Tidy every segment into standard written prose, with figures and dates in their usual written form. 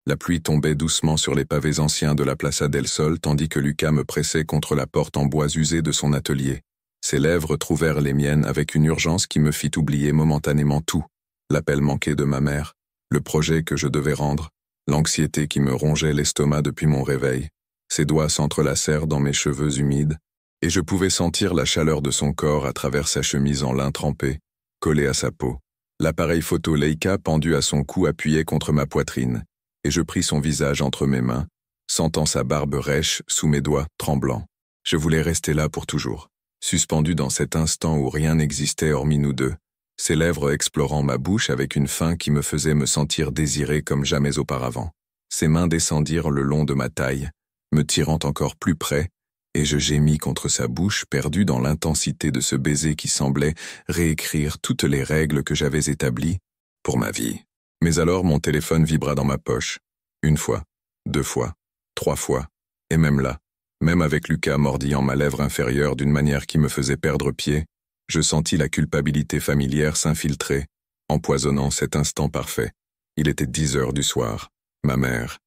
La pluie tombait doucement sur les pavés anciens de la Plaza del Sol tandis que Lucas me pressait contre la porte en bois usé de son atelier. Ses lèvres trouvèrent les miennes avec une urgence qui me fit oublier momentanément tout. L'appel manqué de ma mère, le projet que je devais rendre, l'anxiété qui me rongeait l'estomac depuis mon réveil. Ses doigts s'entrelacèrent dans mes cheveux humides, et je pouvais sentir la chaleur de son corps à travers sa chemise en lin trempé, collée à sa peau. L'appareil photo Leica pendu à son cou appuyait contre ma poitrine, et je pris son visage entre mes mains, sentant sa barbe rêche sous mes doigts tremblants. Je voulais rester là pour toujours, suspendu dans cet instant où rien n'existait hormis nous deux, ses lèvres explorant ma bouche avec une faim qui me faisait me sentir désiré comme jamais auparavant. Ses mains descendirent le long de ma taille, me tirant encore plus près, et je gémis contre sa bouche, perdu dans l'intensité de ce baiser qui semblait réécrire toutes les règles que j'avais établies pour ma vie. Mais alors mon téléphone vibra dans ma poche. Une fois, 2 fois, 3 fois, et même là, même avec Lucas mordillant ma lèvre inférieure d'une manière qui me faisait perdre pied, je sentis la culpabilité familière s'infiltrer, empoisonnant cet instant parfait. Il était 10 heures du soir. Ma mère,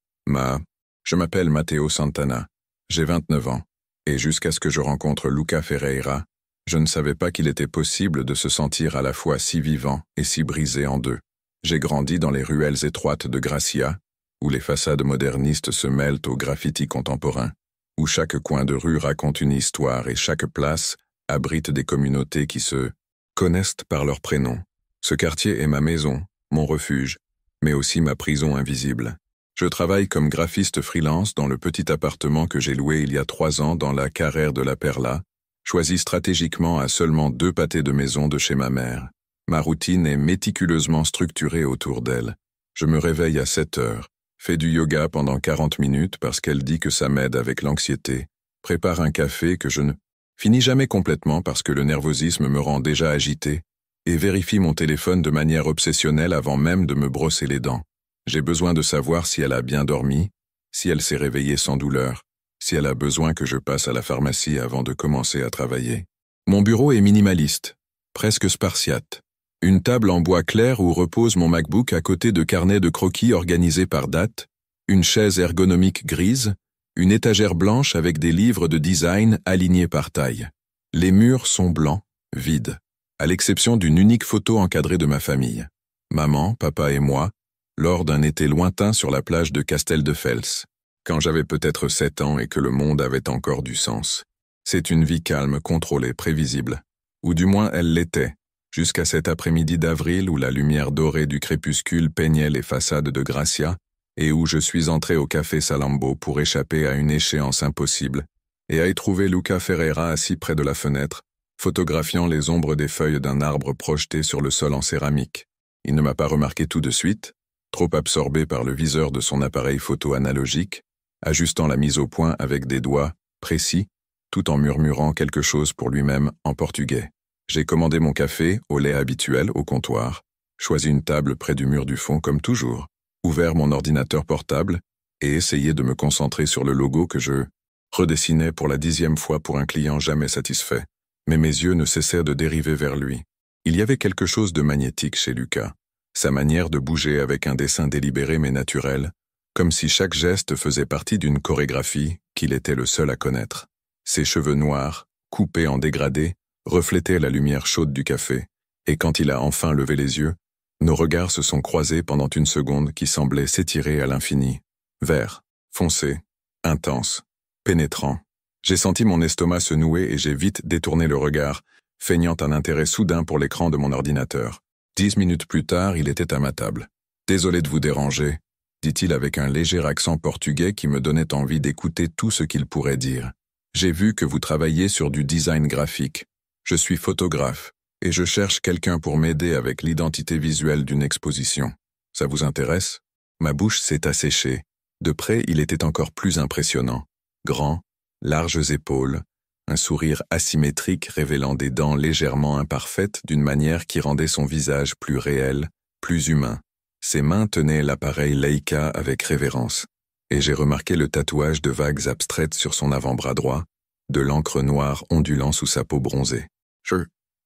Je m'appelle Matteo Santana. J'ai 29 ans. Et jusqu'à ce que je rencontre Lucas Ferreira, je ne savais pas qu'il était possible de se sentir à la fois si vivant et si brisé en deux. J'ai grandi dans les ruelles étroites de Gracia, où les façades modernistes se mêlent aux graffitis contemporains, où chaque coin de rue raconte une histoire et chaque place abrite des communautés qui se connaissent par leurs prénoms. Ce quartier est ma maison, mon refuge, mais aussi ma prison invisible. Je travaille comme graphiste freelance dans le petit appartement que j'ai loué il y a 3 ans dans la Carrère de la Perla, choisi stratégiquement à seulement 2 pâtés de maison de chez ma mère. Ma routine est méticuleusement structurée autour d'elle. Je me réveille à 7 heures, fais du yoga pendant 40 minutes parce qu'elle dit que ça m'aide avec l'anxiété, prépare un café que je ne finis jamais complètement parce que le nervosisme me rend déjà agité, et vérifie mon téléphone de manière obsessionnelle avant même de me brosser les dents. J'ai besoin de savoir si elle a bien dormi, si elle s'est réveillée sans douleur, si elle a besoin que je passe à la pharmacie avant de commencer à travailler. Mon bureau est minimaliste, presque spartiate. Une table en bois clair où repose mon MacBook à côté de carnets de croquis organisés par date, une chaise ergonomique grise, une étagère blanche avec des livres de design alignés par taille. Les murs sont blancs, vides, à l'exception d'une unique photo encadrée de ma famille. Maman, papa et moi, lors d'un été lointain sur la plage de Casteldefels, quand j'avais peut-être 7 ans et que le monde avait encore du sens. C'est une vie calme, contrôlée, prévisible. Ou du moins elle l'était, jusqu'à cet après-midi d'avril où la lumière dorée du crépuscule peignait les façades de Gracia et où je suis entré au café Salambo pour échapper à une échéance impossible et à y trouver Lucas Ferreira assis près de la fenêtre, photographiant les ombres des feuilles d'un arbre projeté sur le sol en céramique. Il ne m'a pas remarqué tout de suite, trop absorbé par le viseur de son appareil photo analogique, ajustant la mise au point avec des doigts précis, tout en murmurant quelque chose pour lui-même en portugais. J'ai commandé mon café au lait habituel au comptoir, choisi une table près du mur du fond comme toujours, ouvert mon ordinateur portable et essayé de me concentrer sur le logo que je redessinais pour la 10e fois pour un client jamais satisfait. Mais mes yeux ne cessaient de dériver vers lui. Il y avait quelque chose de magnétique chez Lucas. Sa manière de bouger avec un dessin délibéré mais naturel, comme si chaque geste faisait partie d'une chorégraphie qu'il était le seul à connaître. Ses cheveux noirs, coupés en dégradé, reflétaient la lumière chaude du café, et quand il a enfin levé les yeux, nos regards se sont croisés pendant une seconde qui semblait s'étirer à l'infini. Vert, foncé, intense, pénétrant. J'ai senti mon estomac se nouer et j'ai vite détourné le regard, feignant un intérêt soudain pour l'écran de mon ordinateur. 10 minutes plus tard, il était à ma table. « Désolé de vous déranger », dit-il avec un léger accent portugais qui me donnait envie d'écouter tout ce qu'il pourrait dire. « J'ai vu que vous travaillez sur du design graphique. Je suis photographe, et je cherche quelqu'un pour m'aider avec l'identité visuelle d'une exposition. Ça vous intéresse ?» Ma bouche s'est asséchée. De près, il était encore plus impressionnant. Grand, larges épaules, un sourire asymétrique révélant des dents légèrement imparfaites d'une manière qui rendait son visage plus réel, plus humain. Ses mains tenaient l'appareil Leica avec révérence, et j'ai remarqué le tatouage de vagues abstraites sur son avant-bras droit, de l'encre noire ondulant sous sa peau bronzée.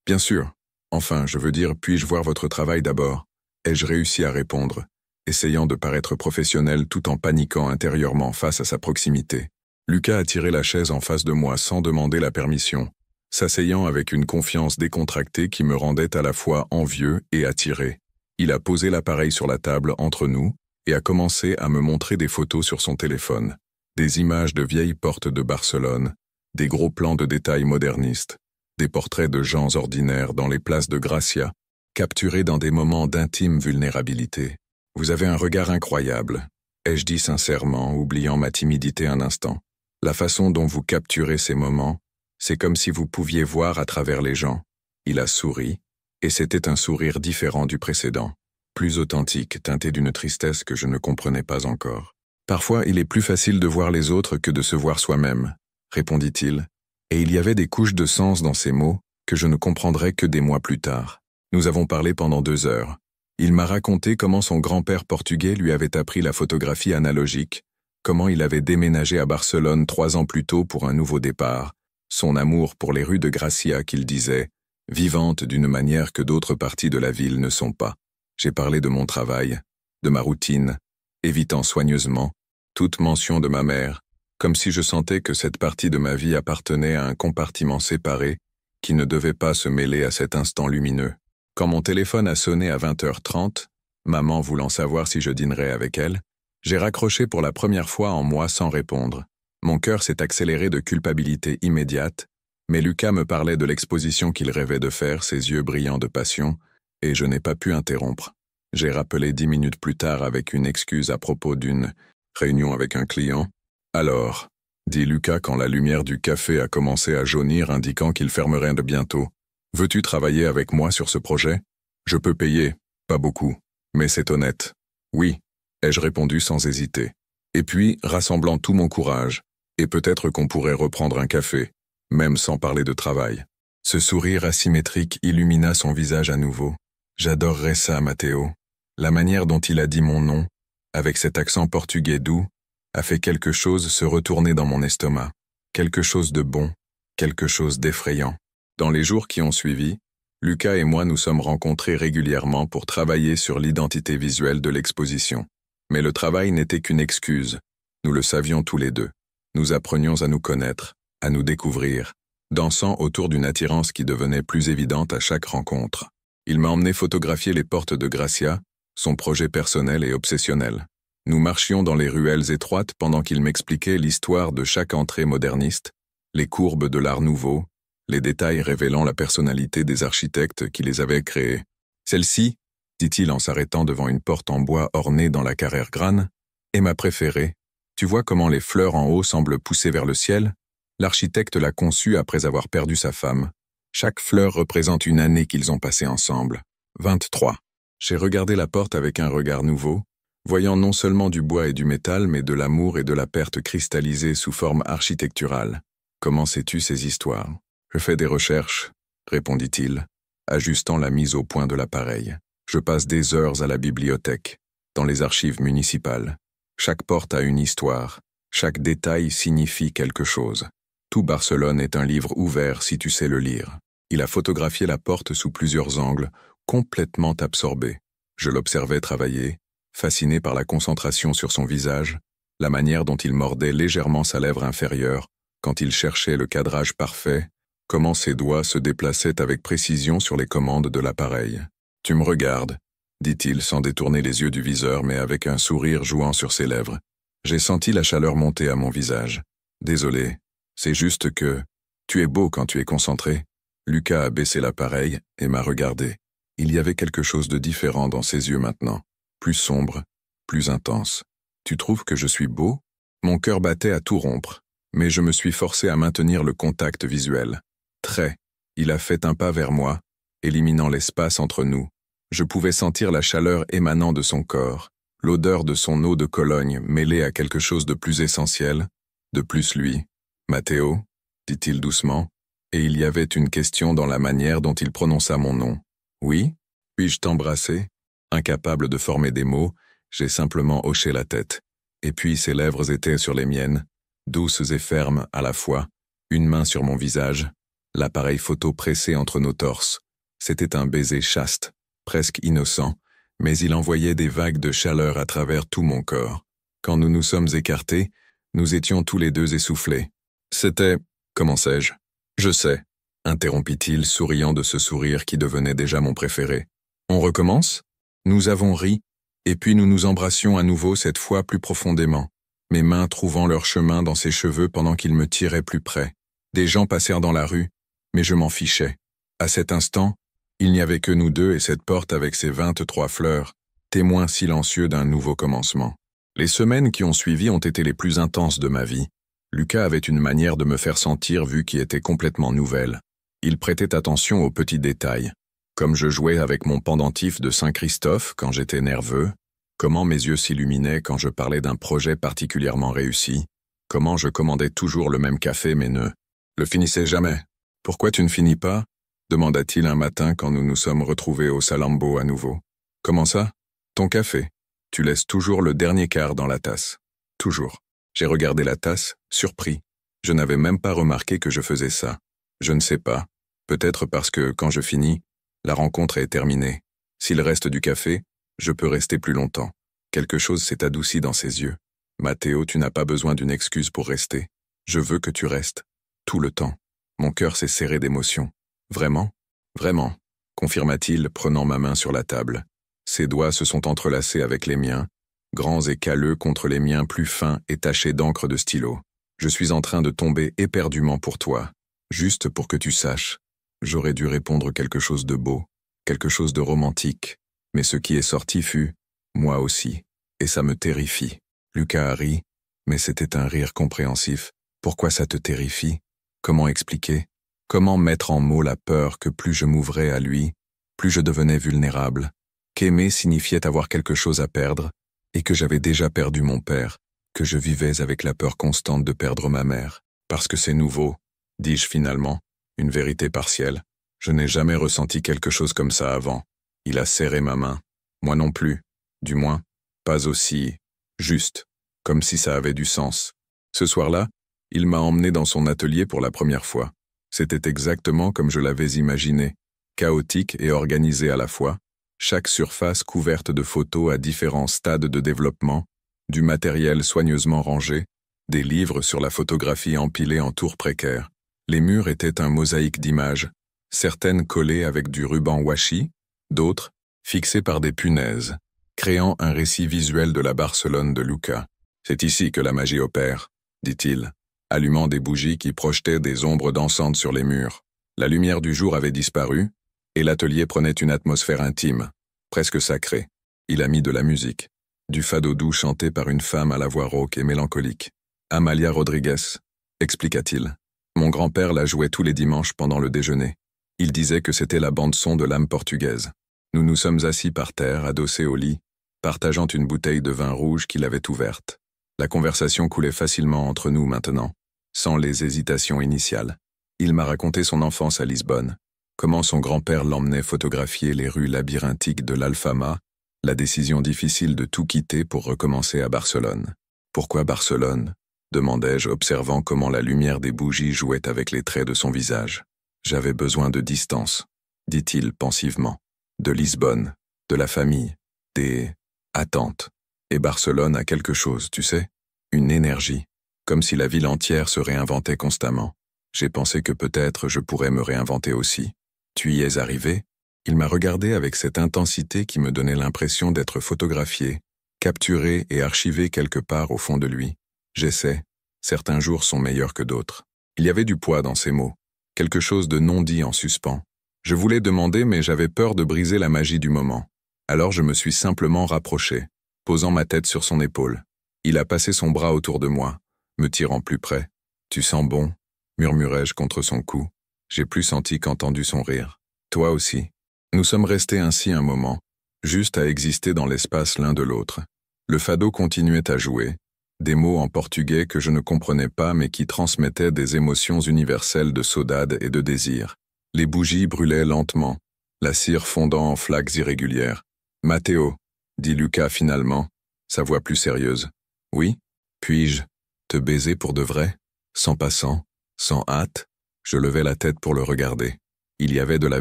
Bien sûr. Enfin, je veux dire, puis-je voir votre travail d'abord ?» Ai-je réussi à répondre, essayant de paraître professionnel tout en paniquant intérieurement face à sa proximité. Lucas a tiré la chaise en face de moi sans demander la permission, s'asseyant avec une confiance décontractée qui me rendait à la fois envieux et attiré. Il a posé l'appareil sur la table entre nous et a commencé à me montrer des photos sur son téléphone, des images de vieilles portes de Barcelone, des gros plans de détails modernistes, des portraits de gens ordinaires dans les places de Gracia, capturés dans des moments d'intime vulnérabilité. « Vous avez un regard incroyable », ai-je dit sincèrement, oubliant ma timidité un instant. La façon dont vous capturez ces moments, c'est comme si vous pouviez voir à travers les gens. Il a souri, et c'était un sourire différent du précédent, plus authentique, teinté d'une tristesse que je ne comprenais pas encore. Parfois, il est plus facile de voir les autres que de se voir soi-même, répondit-il, et il y avait des couches de sens dans ces mots que je ne comprendrais que des mois plus tard. Nous avons parlé pendant 2 heures. Il m'a raconté comment son grand-père portugais lui avait appris la photographie analogique, comment il avait déménagé à Barcelone 3 ans plus tôt pour un nouveau départ, son amour pour les rues de Gracia qu'il disait, vivantes d'une manière que d'autres parties de la ville ne sont pas. J'ai parlé de mon travail, de ma routine, évitant soigneusement toute mention de ma mère, comme si je sentais que cette partie de ma vie appartenait à un compartiment séparé qui ne devait pas se mêler à cet instant lumineux. Quand mon téléphone a sonné à 20h30, maman voulant savoir si je dînerais avec elle, j'ai raccroché pour la première fois en moi sans répondre. Mon cœur s'est accéléré de culpabilité immédiate, mais Lucas me parlait de l'exposition qu'il rêvait de faire, ses yeux brillants de passion, et je n'ai pas pu interrompre. J'ai rappelé 10 minutes plus tard avec une excuse à propos d'une réunion avec un client. « Alors », dit Lucas quand la lumière du café a commencé à jaunir indiquant qu'il fermerait de bientôt. « Veux-tu travailler avec moi sur ce projet? Je peux payer, pas beaucoup, mais c'est honnête. »« Oui », ai-je répondu sans hésiter. Et puis, rassemblant tout mon courage, et peut-être qu'on pourrait reprendre un café, même sans parler de travail. Ce sourire asymétrique illumina son visage à nouveau. J'adorerais ça, Matteo. La manière dont il a dit mon nom, avec cet accent portugais doux, a fait quelque chose se retourner dans mon estomac. Quelque chose de bon, quelque chose d'effrayant. Dans les jours qui ont suivi, Lucas et moi nous sommes rencontrés régulièrement pour travailler sur l'identité visuelle de l'exposition. Mais le travail n'était qu'une excuse. Nous le savions tous les deux. Nous apprenions à nous connaître, à nous découvrir, dansant autour d'une attirance qui devenait plus évidente à chaque rencontre. Il m'a emmené photographier les portes de Gracia, son projet personnel et obsessionnel. Nous marchions dans les ruelles étroites pendant qu'il m'expliquait l'histoire de chaque entrée moderniste, les courbes de l'art nouveau, les détails révélant la personnalité des architectes qui les avaient créés. « Celle-ci, dit-il en s'arrêtant devant une porte en bois ornée dans la carrère grane, est ma préférée. Tu vois comment les fleurs en haut semblent pousser vers le ciel? L'architecte l'a conçue après avoir perdu sa femme. Chaque fleur représente une année qu'ils ont passée ensemble. 23. J'ai regardé la porte avec un regard nouveau, voyant non seulement du bois et du métal, mais de l'amour et de la perte cristallisée sous forme architecturale. Comment sais-tu ces histoires? Je fais des recherches, répondit-il, ajustant la mise au point de l'appareil. Je passe des heures à la bibliothèque, dans les archives municipales. Chaque porte a une histoire, chaque détail signifie quelque chose. Tout Barcelone est un livre ouvert si tu sais le lire. Il a photographié la porte sous plusieurs angles, complètement absorbé. Je l'observais travailler, fasciné par la concentration sur son visage, la manière dont il mordait légèrement sa lèvre inférieure quand il cherchait le cadrage parfait, comment ses doigts se déplaçaient avec précision sur les commandes de l'appareil. « Tu me regardes », dit-il sans détourner les yeux du viseur mais avec un sourire jouant sur ses lèvres. J'ai senti la chaleur monter à mon visage. « Désolé, c'est juste que… Tu es beau quand tu es concentré. » Lucas a baissé l'appareil et m'a regardé. Il y avait quelque chose de différent dans ses yeux maintenant, plus sombre, plus intense. « Tu trouves que je suis beau ?» Mon cœur battait à tout rompre, mais je me suis forcé à maintenir le contact visuel. Très, il a fait un pas vers moi, éliminant l'espace entre nous. Je pouvais sentir la chaleur émanant de son corps, l'odeur de son eau de Cologne mêlée à quelque chose de plus essentiel, de plus lui. « Matteo » dit-il doucement, et il y avait une question dans la manière dont il prononça mon nom. « Oui » puis-je t'embrasser? Incapable de former des mots, j'ai simplement hoché la tête. Et puis ses lèvres étaient sur les miennes, douces et fermes à la fois, une main sur mon visage, l'appareil photo pressé entre nos torses. C'était un baiser chaste, presque innocent, mais il envoyait des vagues de chaleur à travers tout mon corps. Quand nous nous sommes écartés, nous étions tous les deux essoufflés. C'était, commençai-je. Je sais, interrompit-il, souriant de ce sourire qui devenait déjà mon préféré. On recommence? Nous avons ri, et puis nous nous embrassions à nouveau cette fois plus profondément, mes mains trouvant leur chemin dans ses cheveux pendant qu'il me tirait plus près. Des gens passèrent dans la rue, mais je m'en fichais. À cet instant, il n'y avait que nous deux et cette porte avec ses 23 fleurs, témoin silencieux d'un nouveau commencement. Les semaines qui ont suivi ont été les plus intenses de ma vie. Lucas avait une manière de me faire sentir vue qui était complètement nouvelle. Il prêtait attention aux petits détails. Comme je jouais avec mon pendentif de Saint-Christophe quand j'étais nerveux, comment mes yeux s'illuminaient quand je parlais d'un projet particulièrement réussi, comment je commandais toujours le même café mais ne le finissais jamais. « Pourquoi tu ne finis pas ?» demanda-t-il un matin quand nous nous sommes retrouvés au Salambo à nouveau. « Comment ça? Ton café. Tu laisses toujours le dernier quart dans la tasse. Toujours. » J'ai regardé la tasse, surpris. Je n'avais même pas remarqué que je faisais ça. Je ne sais pas. Peut-être parce que, quand je finis, la rencontre est terminée. S'il reste du café, je peux rester plus longtemps. Quelque chose s'est adouci dans ses yeux. « Mathéo, tu n'as pas besoin d'une excuse pour rester. Je veux que tu restes. Tout le temps. » Mon cœur s'est serré d'émotion. « Vraiment? Vraiment » confirma-t-il, prenant ma main sur la table. Ses doigts se sont entrelacés avec les miens, grands et calleux contre les miens plus fins et tachés d'encre de stylo. Je suis en train de tomber éperdument pour toi, juste pour que tu saches. J'aurais dû répondre quelque chose de beau, quelque chose de romantique, mais ce qui est sorti fut « moi aussi », et ça me terrifie. Lucas a ri, mais c'était un rire compréhensif. Pourquoi ça te terrifie? Comment expliquer? Comment mettre en mots la peur que plus je m'ouvrais à lui, plus je devenais vulnérable, qu'aimer signifiait avoir quelque chose à perdre, et que j'avais déjà perdu mon père, que je vivais avec la peur constante de perdre ma mère. Parce que c'est nouveau, dis-je finalement, une vérité partielle. Je n'ai jamais ressenti quelque chose comme ça avant. Il a serré ma main. Moi non plus. Du moins, pas aussi juste, comme si ça avait du sens. Ce soir-là, il m'a emmené dans son atelier pour la première fois. C'était exactement comme je l'avais imaginé, chaotique et organisé à la fois, chaque surface couverte de photos à différents stades de développement, du matériel soigneusement rangé, des livres sur la photographie empilés en tours précaires. Les murs étaient un mosaïque d'images, certaines collées avec du ruban washi, d'autres fixées par des punaises, créant un récit visuel de la Barcelone de Lucas. « C'est ici que la magie opère », dit-il, allumant des bougies qui projetaient des ombres dansantes sur les murs. La lumière du jour avait disparu, et l'atelier prenait une atmosphère intime, presque sacrée. Il a mis de la musique, du fado doux chanté par une femme à la voix rauque et mélancolique. Amalia Rodriguez, expliqua-t-il. Mon grand-père la jouait tous les dimanches pendant le déjeuner. Il disait que c'était la bande-son de l'âme portugaise. Nous nous sommes assis par terre, adossés au lit, partageant une bouteille de vin rouge qu'il avait ouverte. La conversation coulait facilement entre nous maintenant, sans les hésitations initiales. Il m'a raconté son enfance à Lisbonne, comment son grand-père l'emmenait photographier les rues labyrinthiques de l'Alfama, la décision difficile de tout quitter pour recommencer à Barcelone. « Pourquoi Barcelone ?» demandai-je, observant comment la lumière des bougies jouait avec les traits de son visage. « J'avais besoin de distance, » dit-il pensivement. « De Lisbonne, de la famille, des attentes. Et Barcelone a quelque chose, tu sais, une énergie, comme si la ville entière se réinventait constamment. J'ai pensé que peut-être je pourrais me réinventer aussi. Tu y es arrivé ?» Il m'a regardé avec cette intensité qui me donnait l'impression d'être photographié, capturé et archivé quelque part au fond de lui. J'essaie. Certains jours sont meilleurs que d'autres. Il y avait du poids dans ces mots, quelque chose de non dit en suspens. Je voulais demander, mais j'avais peur de briser la magie du moment. Alors je me suis simplement rapproché, posant ma tête sur son épaule. Il a passé son bras autour de moi, me tirant plus près. « Tu sens bon ?» murmurai-je contre son cou. J'ai plus senti qu'entendu son rire. « Toi aussi. » Nous sommes restés ainsi un moment, juste à exister dans l'espace l'un de l'autre. Le fado continuait à jouer, des mots en portugais que je ne comprenais pas mais qui transmettaient des émotions universelles de saudade et de désir. Les bougies brûlaient lentement, la cire fondant en flaques irrégulières. « Mathéo, » dit Lucas finalement, sa voix plus sérieuse. « Oui, puis-je te baiser pour de vrai, sans passant, sans hâte ?» Je levai la tête pour le regarder. Il y avait de la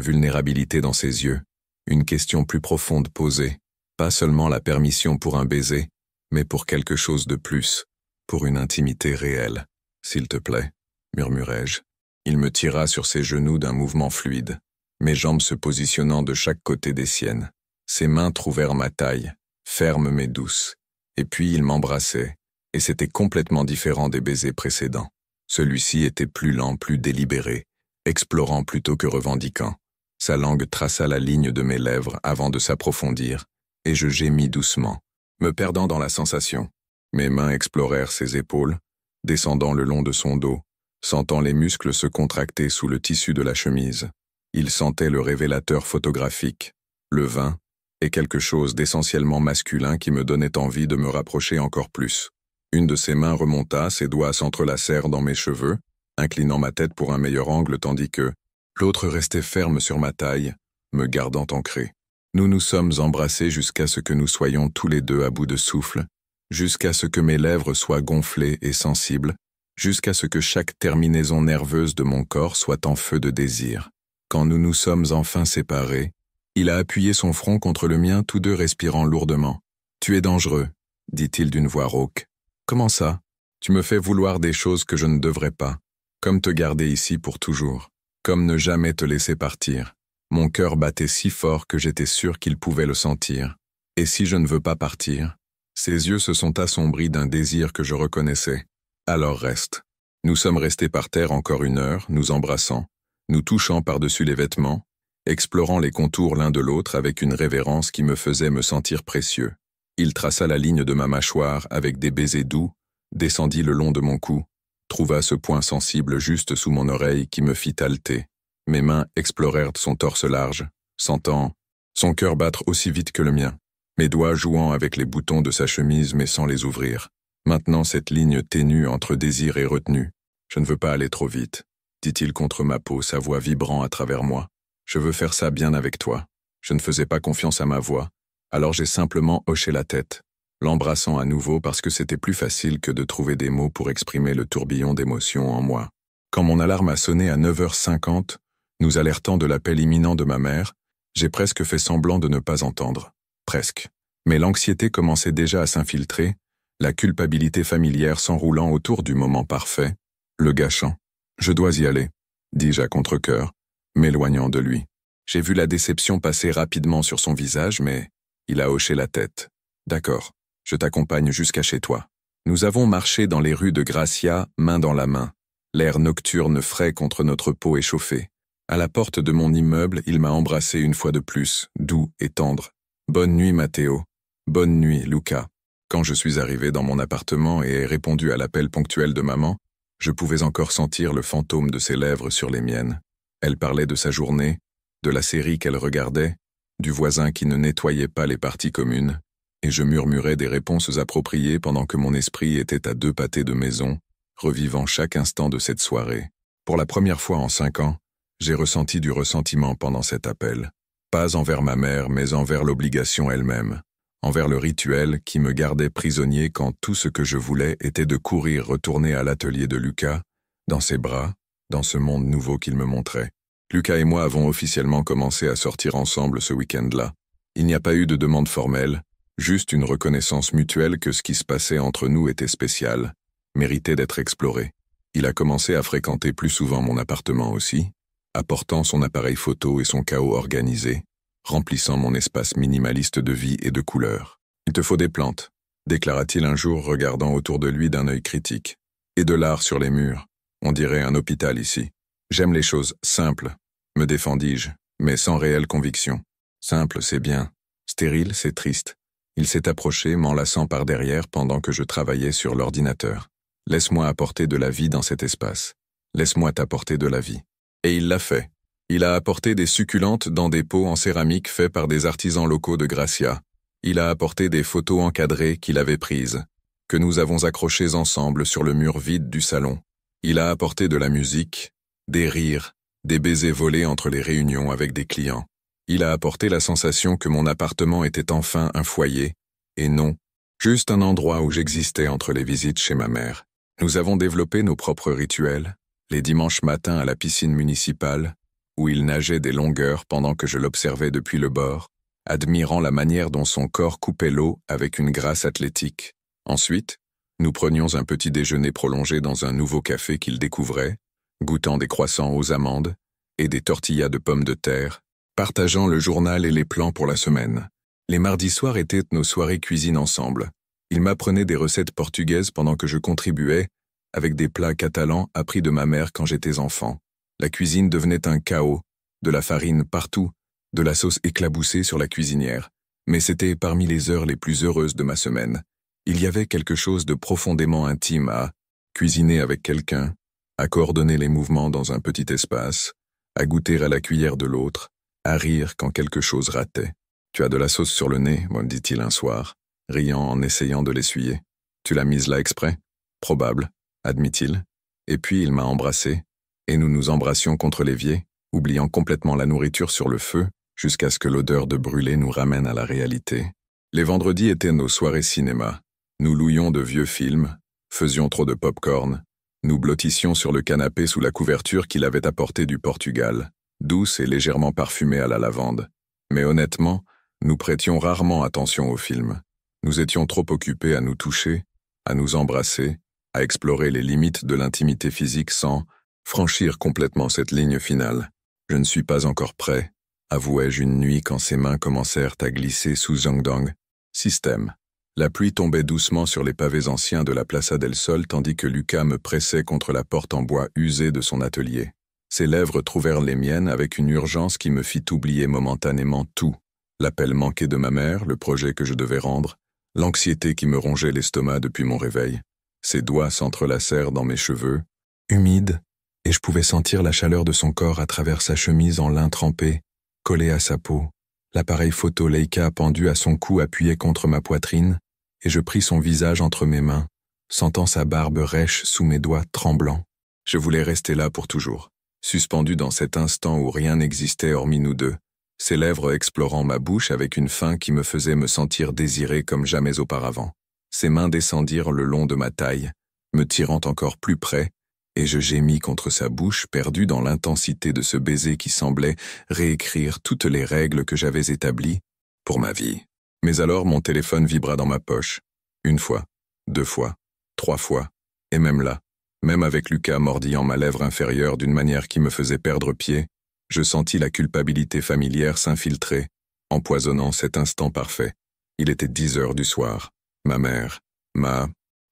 vulnérabilité dans ses yeux, une question plus profonde posée. Pas seulement la permission pour un baiser, mais pour quelque chose de plus, pour une intimité réelle. S'il te plaît, murmurai-je. Il me tira sur ses genoux d'un mouvement fluide, mes jambes se positionnant de chaque côté des siennes. Ses mains trouvèrent ma taille, ferme mais douce. Et puis il m'embrassait, et c'était complètement différent des baisers précédents. Celui-ci était plus lent, plus délibéré, explorant plutôt que revendiquant. Sa langue traça la ligne de mes lèvres avant de s'approfondir, et je gémis doucement, me perdant dans la sensation. Mes mains explorèrent ses épaules, descendant le long de son dos, sentant les muscles se contracter sous le tissu de la chemise. Il sentait le révélateur photographique, le vin, et quelque chose d'essentiellement masculin qui me donnait envie de me rapprocher encore plus. Une de ses mains remonta, ses doigts s'entrelacèrent dans mes cheveux, inclinant ma tête pour un meilleur angle tandis que l'autre restait ferme sur ma taille, me gardant ancré. Nous nous sommes embrassés jusqu'à ce que nous soyons tous les deux à bout de souffle, jusqu'à ce que mes lèvres soient gonflées et sensibles, jusqu'à ce que chaque terminaison nerveuse de mon corps soit en feu de désir. Quand nous nous sommes enfin séparés, il a appuyé son front contre le mien, tous deux respirant lourdement. « Tu es dangereux », dit-il d'une voix rauque. « Comment ça? Tu me fais vouloir des choses que je ne devrais pas, comme te garder ici pour toujours, comme ne jamais te laisser partir. » Mon cœur battait si fort que j'étais sûr qu'il pouvait le sentir. Et si je ne veux pas partir? Ses yeux se sont assombris d'un désir que je reconnaissais. Alors reste. Nous sommes restés par terre encore 1 heure, nous embrassant, nous touchant par-dessus les vêtements, explorant les contours l'un de l'autre avec une révérence qui me faisait me sentir précieux. Il traça la ligne de ma mâchoire avec des baisers doux, descendit le long de mon cou, trouva ce point sensible juste sous mon oreille qui me fit halter. Mes mains explorèrent son torse large, sentant son cœur battre aussi vite que le mien, mes doigts jouant avec les boutons de sa chemise mais sans les ouvrir. Maintenant cette ligne ténue entre désir et retenue. Je ne veux pas aller trop vite, dit-il contre ma peau, sa voix vibrant à travers moi. Je veux faire ça bien avec toi. Je ne faisais pas confiance à ma voix, alors j'ai simplement hoché la tête, l'embrassant à nouveau parce que c'était plus facile que de trouver des mots pour exprimer le tourbillon d'émotions en moi. Quand mon alarme a sonné à 9h50, nous alertant de l'appel imminent de ma mère, j'ai presque fait semblant de ne pas entendre. Presque. Mais l'anxiété commençait déjà à s'infiltrer, la culpabilité familière s'enroulant autour du moment parfait, le gâchant. « Je dois y aller », dis-je à contre-cœur, m'éloignant de lui. J'ai vu la déception passer rapidement sur son visage, mais il a hoché la tête. « D'accord, je t'accompagne jusqu'à chez toi. » Nous avons marché dans les rues de Gracia, main dans la main, l'air nocturne frais contre notre peau échauffée. À la porte de mon immeuble, il m'a embrassé une fois de plus, doux et tendre. « Bonne nuit, Matteo. Bonne nuit, Luca. » Quand je suis arrivé dans mon appartement et ai répondu à l'appel ponctuel de maman, je pouvais encore sentir le fantôme de ses lèvres sur les miennes. Elle parlait de sa journée, de la série qu'elle regardait, du voisin qui ne nettoyait pas les parties communes, et je murmurais des réponses appropriées pendant que mon esprit était à 2 pâtés de maison, revivant chaque instant de cette soirée. Pour la première fois en 5 ans, j'ai ressenti du ressentiment pendant cet appel. Pas envers ma mère, mais envers l'obligation elle-même. Envers le rituel qui me gardait prisonnier quand tout ce que je voulais était de courir retourner à l'atelier de Luca, dans ses bras, dans ce monde nouveau qu'il me montrait. Luca et moi avons officiellement commencé à sortir ensemble ce week-end-là. Il n'y a pas eu de demande formelle, juste une reconnaissance mutuelle que ce qui se passait entre nous était spécial, méritait d'être exploré. Il a commencé à fréquenter plus souvent mon appartement aussi, apportant son appareil photo et son chaos organisé, remplissant mon espace minimaliste de vie et de couleurs. « Il te faut des plantes », déclara-t-il un jour regardant autour de lui d'un œil critique. « Et de l'art sur les murs. On dirait un hôpital ici. » « J'aime les choses simples, me défendis-je, mais sans réelle conviction. Simple, c'est bien. Stérile, c'est triste. Il s'est approché, m'enlaçant par derrière pendant que je travaillais sur l'ordinateur. « Laisse-moi apporter de la vie dans cet espace. Laisse-moi t'apporter de la vie. » Et il l'a fait. Il a apporté des succulentes dans des pots en céramique faits par des artisans locaux de Gracia. Il a apporté des photos encadrées qu'il avait prises, que nous avons accrochées ensemble sur le mur vide du salon. Il a apporté de la musique, des rires, des baisers volés entre les réunions avec des clients. Il a apporté la sensation que mon appartement était enfin un foyer, et non, juste un endroit où j'existais entre les visites chez ma mère. Nous avons développé nos propres rituels, les dimanches matins à la piscine municipale, où il nageait des longueurs pendant que je l'observais depuis le bord, admirant la manière dont son corps coupait l'eau avec une grâce athlétique. Ensuite, nous prenions un petit déjeuner prolongé dans un nouveau café qu'il découvrait, goûtant des croissants aux amandes et des tortillas de pommes de terre, partageant le journal et les plans pour la semaine. Les mardis soirs étaient nos soirées cuisine ensemble. Il m'apprenait des recettes portugaises pendant que je contribuais avec des plats catalans appris de ma mère quand j'étais enfant. La cuisine devenait un chaos, de la farine partout, de la sauce éclaboussée sur la cuisinière. Mais c'était parmi les heures les plus heureuses de ma semaine. Il y avait quelque chose de profondément intime à cuisiner avec quelqu'un, à coordonner les mouvements dans un petit espace, à goûter à la cuillère de l'autre, à rire quand quelque chose ratait. « Tu as de la sauce sur le nez », me dit-il un soir, riant en essayant de l'essuyer. « Tu l'as mise là exprès ?»« Probable », admit-il. Et puis il m'a embrassé, et nous nous embrassions contre l'évier, oubliant complètement la nourriture sur le feu, jusqu'à ce que l'odeur de brûlé nous ramène à la réalité. Les vendredis étaient nos soirées cinéma. Nous louions de vieux films, faisions trop de pop-corn, nous blottissions sur le canapé sous la couverture qu'il avait apportée du Portugal, douce et légèrement parfumée à la lavande. Mais honnêtement, nous prêtions rarement attention aux films. Nous étions trop occupés à nous toucher, à nous embrasser, à explorer les limites de l'intimité physique sans franchir complètement cette ligne finale. « Je ne suis pas encore prêt », avouai-je une nuit quand ses mains commencèrent à glisser sous Zhangdong. Système. La pluie tombait doucement sur les pavés anciens de la Plaza del Sol tandis que Lucas me pressait contre la porte en bois usée de son atelier. Ses lèvres trouvèrent les miennes avec une urgence qui me fit oublier momentanément tout. L'appel manqué de ma mère, le projet que je devais rendre, l'anxiété qui me rongeait l'estomac depuis mon réveil. Ses doigts s'entrelacèrent dans mes cheveux, humides, et je pouvais sentir la chaleur de son corps à travers sa chemise en lin trempé, collée à sa peau. L'appareil photo Leica pendu à son cou appuyait contre ma poitrine, et je pris son visage entre mes mains, sentant sa barbe rêche sous mes doigts tremblants. Je voulais rester là pour toujours, suspendu dans cet instant où rien n'existait hormis nous deux, ses lèvres explorant ma bouche avec une faim qui me faisait me sentir désiré comme jamais auparavant. Ses mains descendirent le long de ma taille, me tirant encore plus près, et je gémis contre sa bouche perdue dans l'intensité de ce baiser qui semblait réécrire toutes les règles que j'avais établies pour ma vie. Mais alors mon téléphone vibra dans ma poche. Une fois, 2 fois, 3 fois, et même là, même avec Lucas mordillant ma lèvre inférieure d'une manière qui me faisait perdre pied, je sentis la culpabilité familière s'infiltrer, empoisonnant cet instant parfait. Il était 10 heures du soir. Ma mère,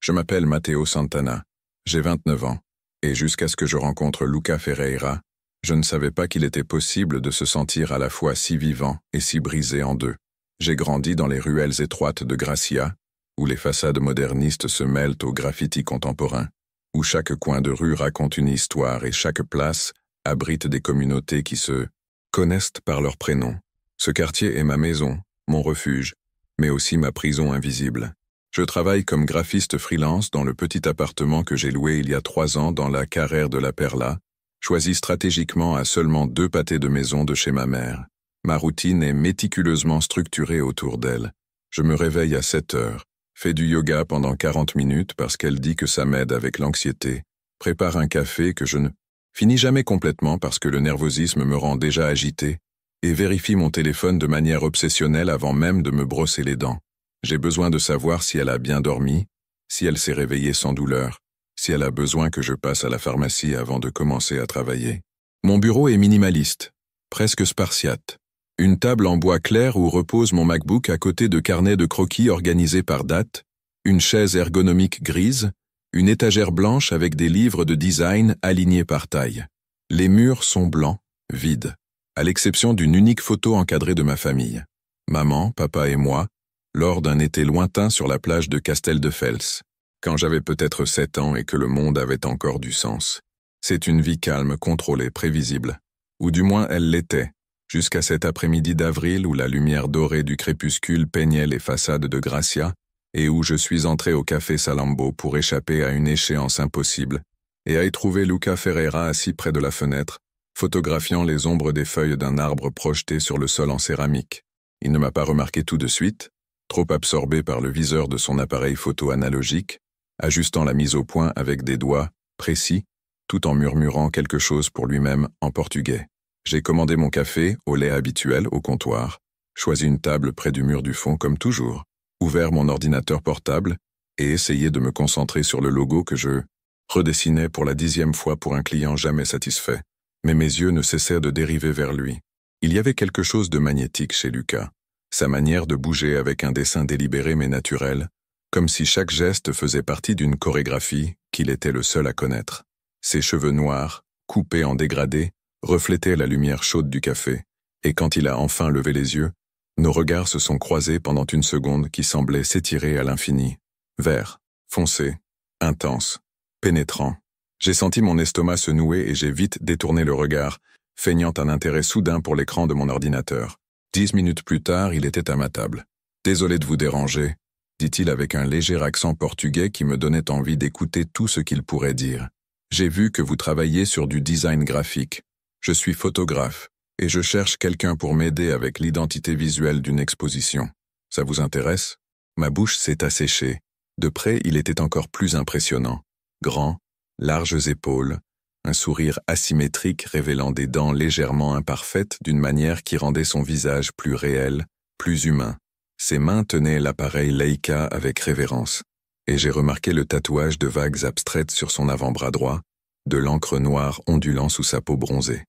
Je m'appelle Matteo Santana, j'ai 29 ans, et jusqu'à ce que je rencontre Lucas Ferreira, je ne savais pas qu'il était possible de se sentir à la fois si vivant et si brisé en deux. J'ai grandi dans les ruelles étroites de Gracia, où les façades modernistes se mêlent aux graffitis contemporains, où chaque coin de rue raconte une histoire et chaque place abrite des communautés qui se connaissent par leurs prénoms. Ce quartier est ma maison, mon refuge, mais aussi ma prison invisible. Je travaille comme graphiste freelance dans le petit appartement que j'ai loué il y a 3 ans dans la carrère de la Perla, choisi stratégiquement à seulement 2 pâtés de maison de chez ma mère. Ma routine est méticuleusement structurée autour d'elle. Je me réveille à 7 heures, fais du yoga pendant 40 minutes parce qu'elle dit que ça m'aide avec l'anxiété, prépare un café que je ne finis jamais complètement parce que le nervosisme me rend déjà agité, et vérifie mon téléphone de manière obsessionnelle avant même de me brosser les dents. J'ai besoin de savoir si elle a bien dormi, si elle s'est réveillée sans douleur, si elle a besoin que je passe à la pharmacie avant de commencer à travailler. Mon bureau est minimaliste, presque spartiate. Une table en bois clair où repose mon MacBook à côté de carnets de croquis organisés par date, une chaise ergonomique grise, une étagère blanche avec des livres de design alignés par taille. Les murs sont blancs, vides, à l'exception d'une unique photo encadrée de ma famille. Maman, papa et moi, lors d'un été lointain sur la plage de Casteldefels, quand j'avais peut-être 7 ans et que le monde avait encore du sens. C'est une vie calme, contrôlée, prévisible. Ou du moins elle l'était, jusqu'à cet après-midi d'avril où la lumière dorée du crépuscule peignait les façades de Gracia et où je suis entré au café Salambo pour échapper à une échéance impossible et à y trouver Lucas Ferreira assis près de la fenêtre, photographiant les ombres des feuilles d'un arbre projeté sur le sol en céramique. Il ne m'a pas remarqué tout de suite, trop absorbé par le viseur de son appareil photo analogique, ajustant la mise au point avec des doigts précis, tout en murmurant quelque chose pour lui-même en portugais. J'ai commandé mon café, au lait habituel, au comptoir. choisi une table près du mur du fond comme toujours, ouvert mon ordinateur portable et essayé de me concentrer sur le logo que je redessinais pour la 10e fois pour un client jamais satisfait. Mais mes yeux ne cessaient de dériver vers lui. Il y avait quelque chose de magnétique chez Lucas. Sa manière de bouger avec un dessin délibéré mais naturel, comme si chaque geste faisait partie d'une chorégraphie qu'il était le seul à connaître. Ses cheveux noirs, coupés en dégradé, reflétaient la lumière chaude du café, et quand il a enfin levé les yeux, nos regards se sont croisés pendant une seconde qui semblait s'étirer à l'infini. Vert, foncé, intense, pénétrant. J'ai senti mon estomac se nouer et j'ai vite détourné le regard, feignant un intérêt soudain pour l'écran de mon ordinateur. 10 minutes plus tard, il était à ma table. « Désolé de vous déranger », dit-il avec un léger accent portugais qui me donnait envie d'écouter tout ce qu'il pourrait dire. « J'ai vu que vous travaillez sur du design graphique. Je suis photographe, et je cherche quelqu'un pour m'aider avec l'identité visuelle d'une exposition. Ça vous intéresse ?» Ma bouche s'est asséchée. De près, il était encore plus impressionnant. Grand, larges épaules, un sourire asymétrique révélant des dents légèrement imparfaites d'une manière qui rendait son visage plus réel, plus humain. Ses mains tenaient l'appareil Leica avec révérence, et j'ai remarqué le tatouage de vagues abstraites sur son avant-bras droit, de l'encre noire ondulant sous sa peau bronzée.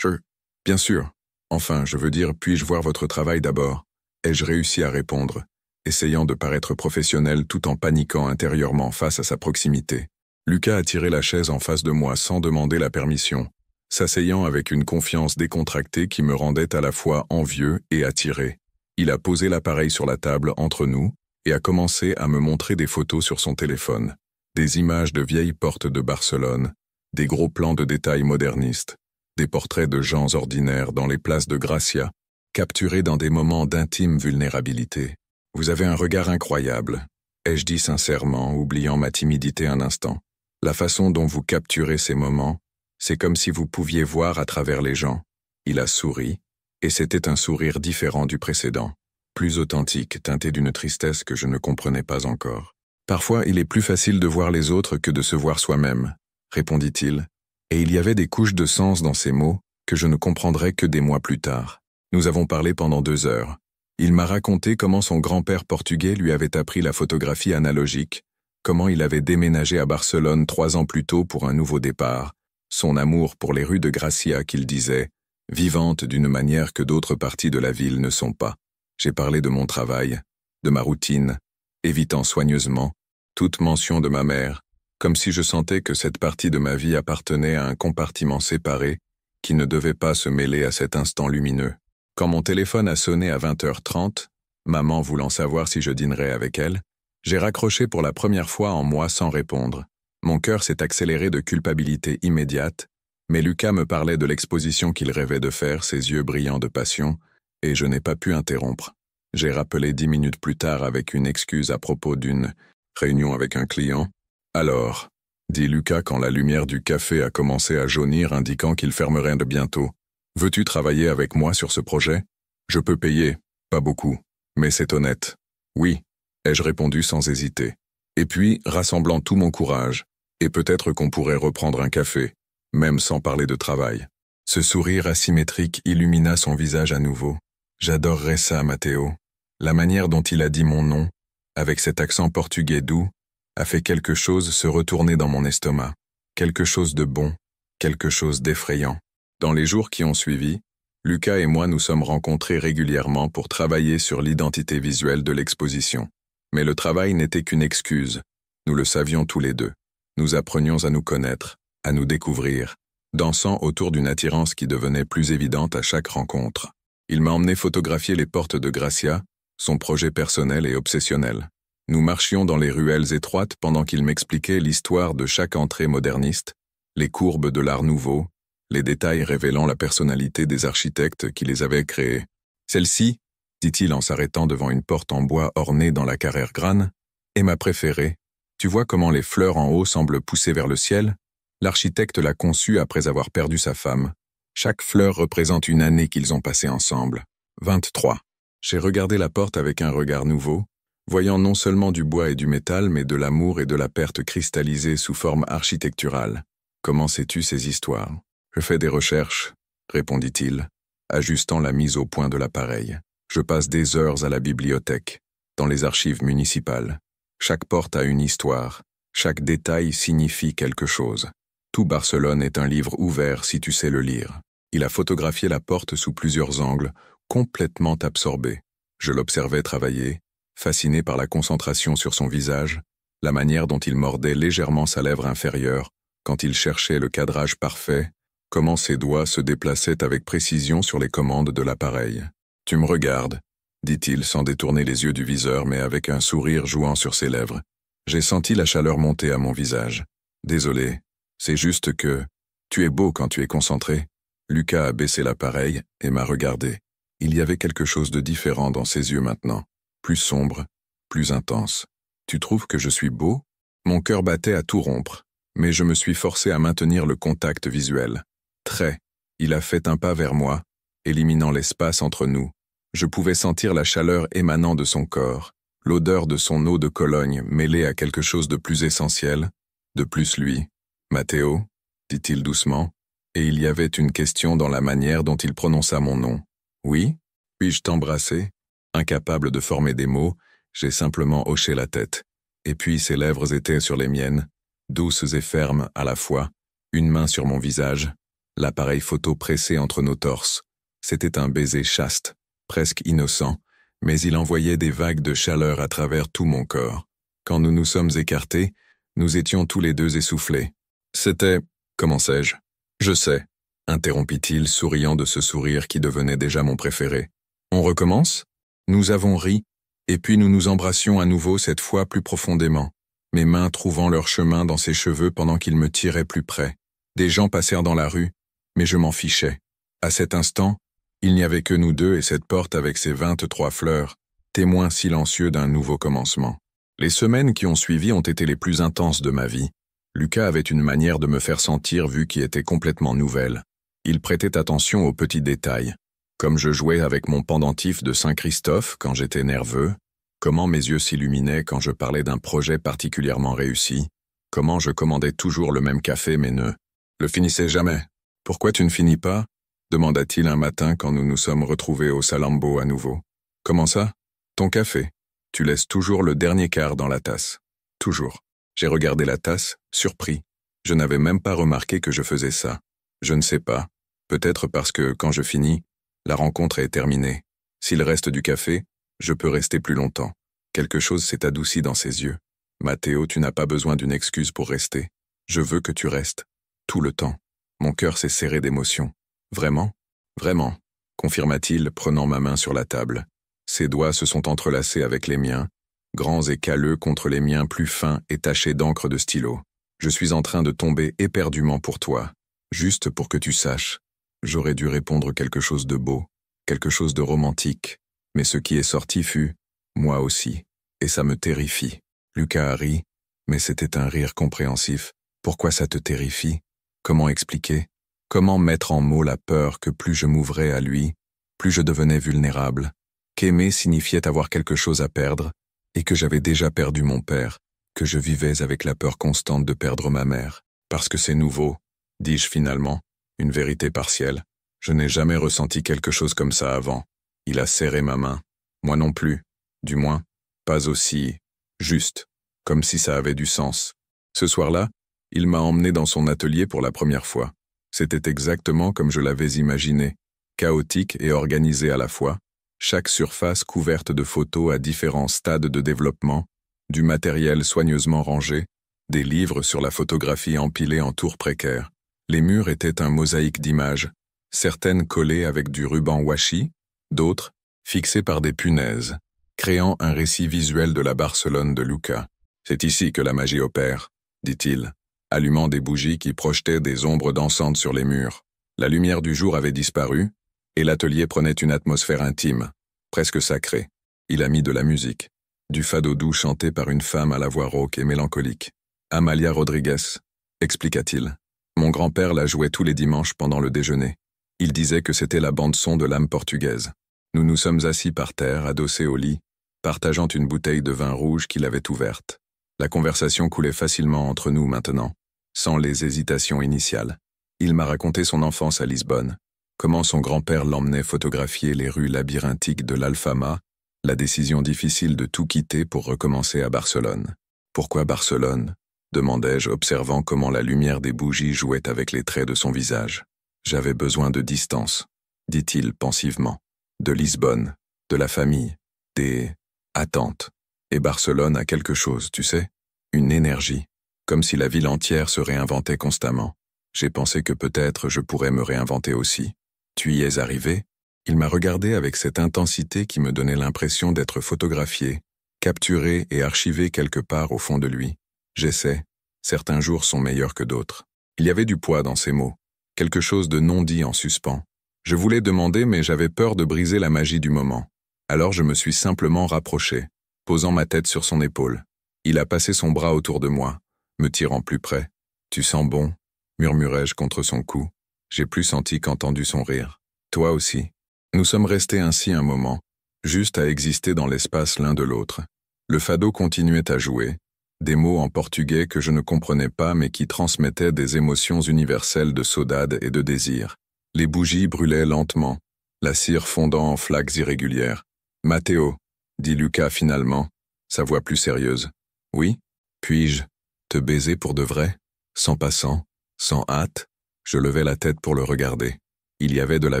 Bien sûr. Enfin, je veux dire, puis-je voir votre travail d'abord » ai-je réussi à répondre, essayant de paraître professionnel tout en paniquant intérieurement face à sa proximité. Lucas a tiré la chaise en face de moi sans demander la permission, s'asseyant avec une confiance décontractée qui me rendait à la fois envieux et attiré. Il a posé l'appareil sur la table entre nous et a commencé à me montrer des photos sur son téléphone, des images de vieilles portes de Barcelone, des gros plans de détails modernistes, des portraits de gens ordinaires dans les places de Gracia, capturés dans des moments d'intime vulnérabilité. « Vous avez un regard incroyable », ai-je dit sincèrement, oubliant ma timidité un instant. La façon dont vous capturez ces moments, c'est comme si vous pouviez voir à travers les gens. Il a souri, et c'était un sourire différent du précédent, plus authentique, teinté d'une tristesse que je ne comprenais pas encore. Parfois, il est plus facile de voir les autres que de se voir soi-même, répondit-il, et il y avait des couches de sens dans ces mots que je ne comprendrais que des mois plus tard. Nous avons parlé pendant 2 heures. Il m'a raconté comment son grand-père portugais lui avait appris la photographie analogique, comment il avait déménagé à Barcelone 3 ans plus tôt pour un nouveau départ, son amour pour les rues de Gracia qu'il disait, vivantes d'une manière que d'autres parties de la ville ne sont pas. J'ai parlé de mon travail, de ma routine, évitant soigneusement toute mention de ma mère, comme si je sentais que cette partie de ma vie appartenait à un compartiment séparé qui ne devait pas se mêler à cet instant lumineux. Quand mon téléphone a sonné à 20h30, maman voulant savoir si je dînerais avec elle, j'ai raccroché pour la première fois en moi sans répondre. Mon cœur s'est accéléré de culpabilité immédiate, mais Lucas me parlait de l'exposition qu'il rêvait de faire, ses yeux brillants de passion, et je n'ai pas pu interrompre. J'ai rappelé 10 minutes plus tard avec une excuse à propos d'une réunion avec un client. « Alors » dit Lucas quand la lumière du café a commencé à jaunir indiquant qu'il fermerait de bientôt. « Veux-tu travailler avec moi sur ce projet ? Je peux payer, pas beaucoup, mais c'est honnête. » « Oui » ai-je répondu sans hésiter. Et puis, rassemblant tout mon courage, et peut-être qu'on pourrait reprendre un café, même sans parler de travail. Ce sourire asymétrique illumina son visage à nouveau. J'adorerais ça, Matteo. La manière dont il a dit mon nom, avec cet accent portugais doux, a fait quelque chose se retourner dans mon estomac. Quelque chose de bon, quelque chose d'effrayant. Dans les jours qui ont suivi, Lucas et moi nous sommes rencontrés régulièrement pour travailler sur l'identité visuelle de l'exposition. Mais le travail n'était qu'une excuse. Nous le savions tous les deux. Nous apprenions à nous connaître, à nous découvrir, dansant autour d'une attirance qui devenait plus évidente à chaque rencontre. Il m'a emmené photographier les portes de Gracia, son projet personnel et obsessionnel. Nous marchions dans les ruelles étroites pendant qu'il m'expliquait l'histoire de chaque entrée moderniste, les courbes de l'art nouveau, les détails révélant la personnalité des architectes qui les avaient créés. Celle-ci, dit-il en s'arrêtant devant une porte en bois ornée dans la carrère grane, est ma préférée. Tu vois comment les fleurs en haut semblent pousser vers le ciel ? L'architecte l'a conçue après avoir perdu sa femme. Chaque fleur représente une année qu'ils ont passée ensemble. 23. J'ai regardé la porte avec un regard nouveau, voyant non seulement du bois et du métal, mais de l'amour et de la perte cristallisée sous forme architecturale. Comment sais-tu ces histoires ? Je fais des recherches, répondit-il, ajustant la mise au point de l'appareil. Je passe des heures à la bibliothèque, dans les archives municipales. Chaque porte a une histoire, chaque détail signifie quelque chose. Tout Barcelone est un livre ouvert si tu sais le lire. Il a photographié la porte sous plusieurs angles, complètement absorbé. Je l'observais travailler, fasciné par la concentration sur son visage, la manière dont il mordait légèrement sa lèvre inférieure, quand il cherchait le cadrage parfait, comment ses doigts se déplaçaient avec précision sur les commandes de l'appareil. « Tu me regardes », dit-il sans détourner les yeux du viseur mais avec un sourire jouant sur ses lèvres. J'ai senti la chaleur monter à mon visage. « Désolé, c'est juste que… Tu es beau quand tu es concentré. » Lucas a baissé l'appareil et m'a regardé. Il y avait quelque chose de différent dans ses yeux maintenant, plus sombre, plus intense. « Tu trouves que je suis beau ?» Mon cœur battait à tout rompre, mais je me suis forcé à maintenir le contact visuel. Très, il a fait un pas vers moi, éliminant l'espace entre nous. Je pouvais sentir la chaleur émanant de son corps, l'odeur de son eau de Cologne mêlée à quelque chose de plus essentiel, de plus lui. « Matteo » dit-il doucement, et il y avait une question dans la manière dont il prononça mon nom. « Oui » puis-je t'embrasser? Incapable de former des mots, j'ai simplement hoché la tête. Et puis ses lèvres étaient sur les miennes, douces et fermes à la fois, une main sur mon visage, l'appareil photo pressé entre nos torses. C'était un baiser chaste, presque innocent, mais il envoyait des vagues de chaleur à travers tout mon corps. Quand nous nous sommes écartés, nous étions tous les deux essoufflés. C'était… Commençai-je. Je sais, interrompit-il, souriant de ce sourire qui devenait déjà mon préféré. On recommence? Nous avons ri, et puis nous nous embrassions à nouveau cette fois plus profondément, mes mains trouvant leur chemin dans ses cheveux pendant qu'il me tirait plus près. Des gens passèrent dans la rue, mais je m'en fichais. À cet instant, il n'y avait que nous deux et cette porte avec ses 23 fleurs, témoin silencieux d'un nouveau commencement. Les semaines qui ont suivi ont été les plus intenses de ma vie. Lucas avait une manière de me faire sentir vue qui était complètement nouvelle. Il prêtait attention aux petits détails. Comme je jouais avec mon pendentif de Saint-Christophe quand j'étais nerveux, comment mes yeux s'illuminaient quand je parlais d'un projet particulièrement réussi, comment je commandais toujours le même café mais ne le finissais jamais. « Pourquoi tu ne finis pas ?» demanda-t-il un matin quand nous nous sommes retrouvés au Salambo à nouveau. « Comment ça? Ton café. Tu laisses toujours le dernier quart dans la tasse. Toujours. » J'ai regardé la tasse, surpris. Je n'avais même pas remarqué que je faisais ça. Je ne sais pas. Peut-être parce que, quand je finis, la rencontre est terminée. S'il reste du café, je peux rester plus longtemps. Quelque chose s'est adouci dans ses yeux. « Matteo, tu n'as pas besoin d'une excuse pour rester. Je veux que tu restes. Tout le temps. » Mon cœur s'est serré d'émotion. « Vraiment? Vraiment » confirma-t-il, prenant ma main sur la table. Ses doigts se sont entrelacés avec les miens, grands et calleux contre les miens plus fins et tachés d'encre de stylo. Je suis en train de tomber éperdument pour toi, juste pour que tu saches. J'aurais dû répondre quelque chose de beau, quelque chose de romantique, mais ce qui est sorti fut « moi aussi », et ça me terrifie. Lucas a ri, mais c'était un rire compréhensif. Pourquoi ça te terrifie? Comment expliquer? Comment mettre en mots la peur que plus je m'ouvrais à lui, plus je devenais vulnérable? Qu'aimer signifiait avoir quelque chose à perdre, et que j'avais déjà perdu mon père, que je vivais avec la peur constante de perdre ma mère. Parce que c'est nouveau, dis-je finalement, une vérité partielle. Je n'ai jamais ressenti quelque chose comme ça avant. Il a serré ma main. Moi non plus. Du moins, pas aussi juste, comme si ça avait du sens. Ce soir-là, il m'a emmené dans son atelier pour la première fois. C'était exactement comme je l'avais imaginé, chaotique et organisé à la fois, chaque surface couverte de photos à différents stades de développement, du matériel soigneusement rangé, des livres sur la photographie empilés en tours précaires. Les murs étaient un mosaïque d'images, certaines collées avec du ruban washi, d'autres fixées par des punaises, créant un récit visuel de la Barcelone de Lucas. « C'est ici que la magie opère », dit-il, allumant des bougies qui projetaient des ombres dansantes sur les murs. La lumière du jour avait disparu, et l'atelier prenait une atmosphère intime, presque sacrée. Il a mis de la musique, du fado doux chanté par une femme à la voix rauque et mélancolique. Amalia Rodriguez, expliqua-t-il. Mon grand-père la jouait tous les dimanches pendant le déjeuner. Il disait que c'était la bande-son de l'âme portugaise. Nous nous sommes assis par terre, adossés au lit, partageant une bouteille de vin rouge qu'il avait ouverte. La conversation coulait facilement entre nous maintenant, sans les hésitations initiales. Il m'a raconté son enfance à Lisbonne, comment son grand-père l'emmenait photographier les rues labyrinthiques de l'Alfama, la décision difficile de tout quitter pour recommencer à Barcelone. Pourquoi Barcelone? Demandai-je, observant comment la lumière des bougies jouait avec les traits de son visage. J'avais besoin de distance, dit-il pensivement. De Lisbonne, de la famille, des attentes. Et Barcelone a quelque chose, tu sais, une énergie, comme si la ville entière se réinventait constamment. J'ai pensé que peut-être je pourrais me réinventer aussi. Tu y es arrivé? Il m'a regardé avec cette intensité qui me donnait l'impression d'être photographié, capturé et archivé quelque part au fond de lui. J'essaie. Certains jours sont meilleurs que d'autres. Il y avait du poids dans ces mots, quelque chose de non dit en suspens. Je voulais demander, mais j'avais peur de briser la magie du moment. Alors je me suis simplement rapproché, posant ma tête sur son épaule. Il a passé son bras autour de moi, me tirant plus près. « Tu sens bon ?» murmurai-je contre son cou. J'ai plus senti qu'entendu son rire. « Toi aussi. » Nous sommes restés ainsi un moment, juste à exister dans l'espace l'un de l'autre. Le fado continuait à jouer, des mots en portugais que je ne comprenais pas mais qui transmettaient des émotions universelles de saudade et de désir. Les bougies brûlaient lentement, la cire fondant en flaques irrégulières. « Matteo, » dit Lucas finalement, sa voix plus sérieuse. « Oui, puis-je te baiser pour de vrai, sans passant, sans hâte ?» Je levai la tête pour le regarder. Il y avait de la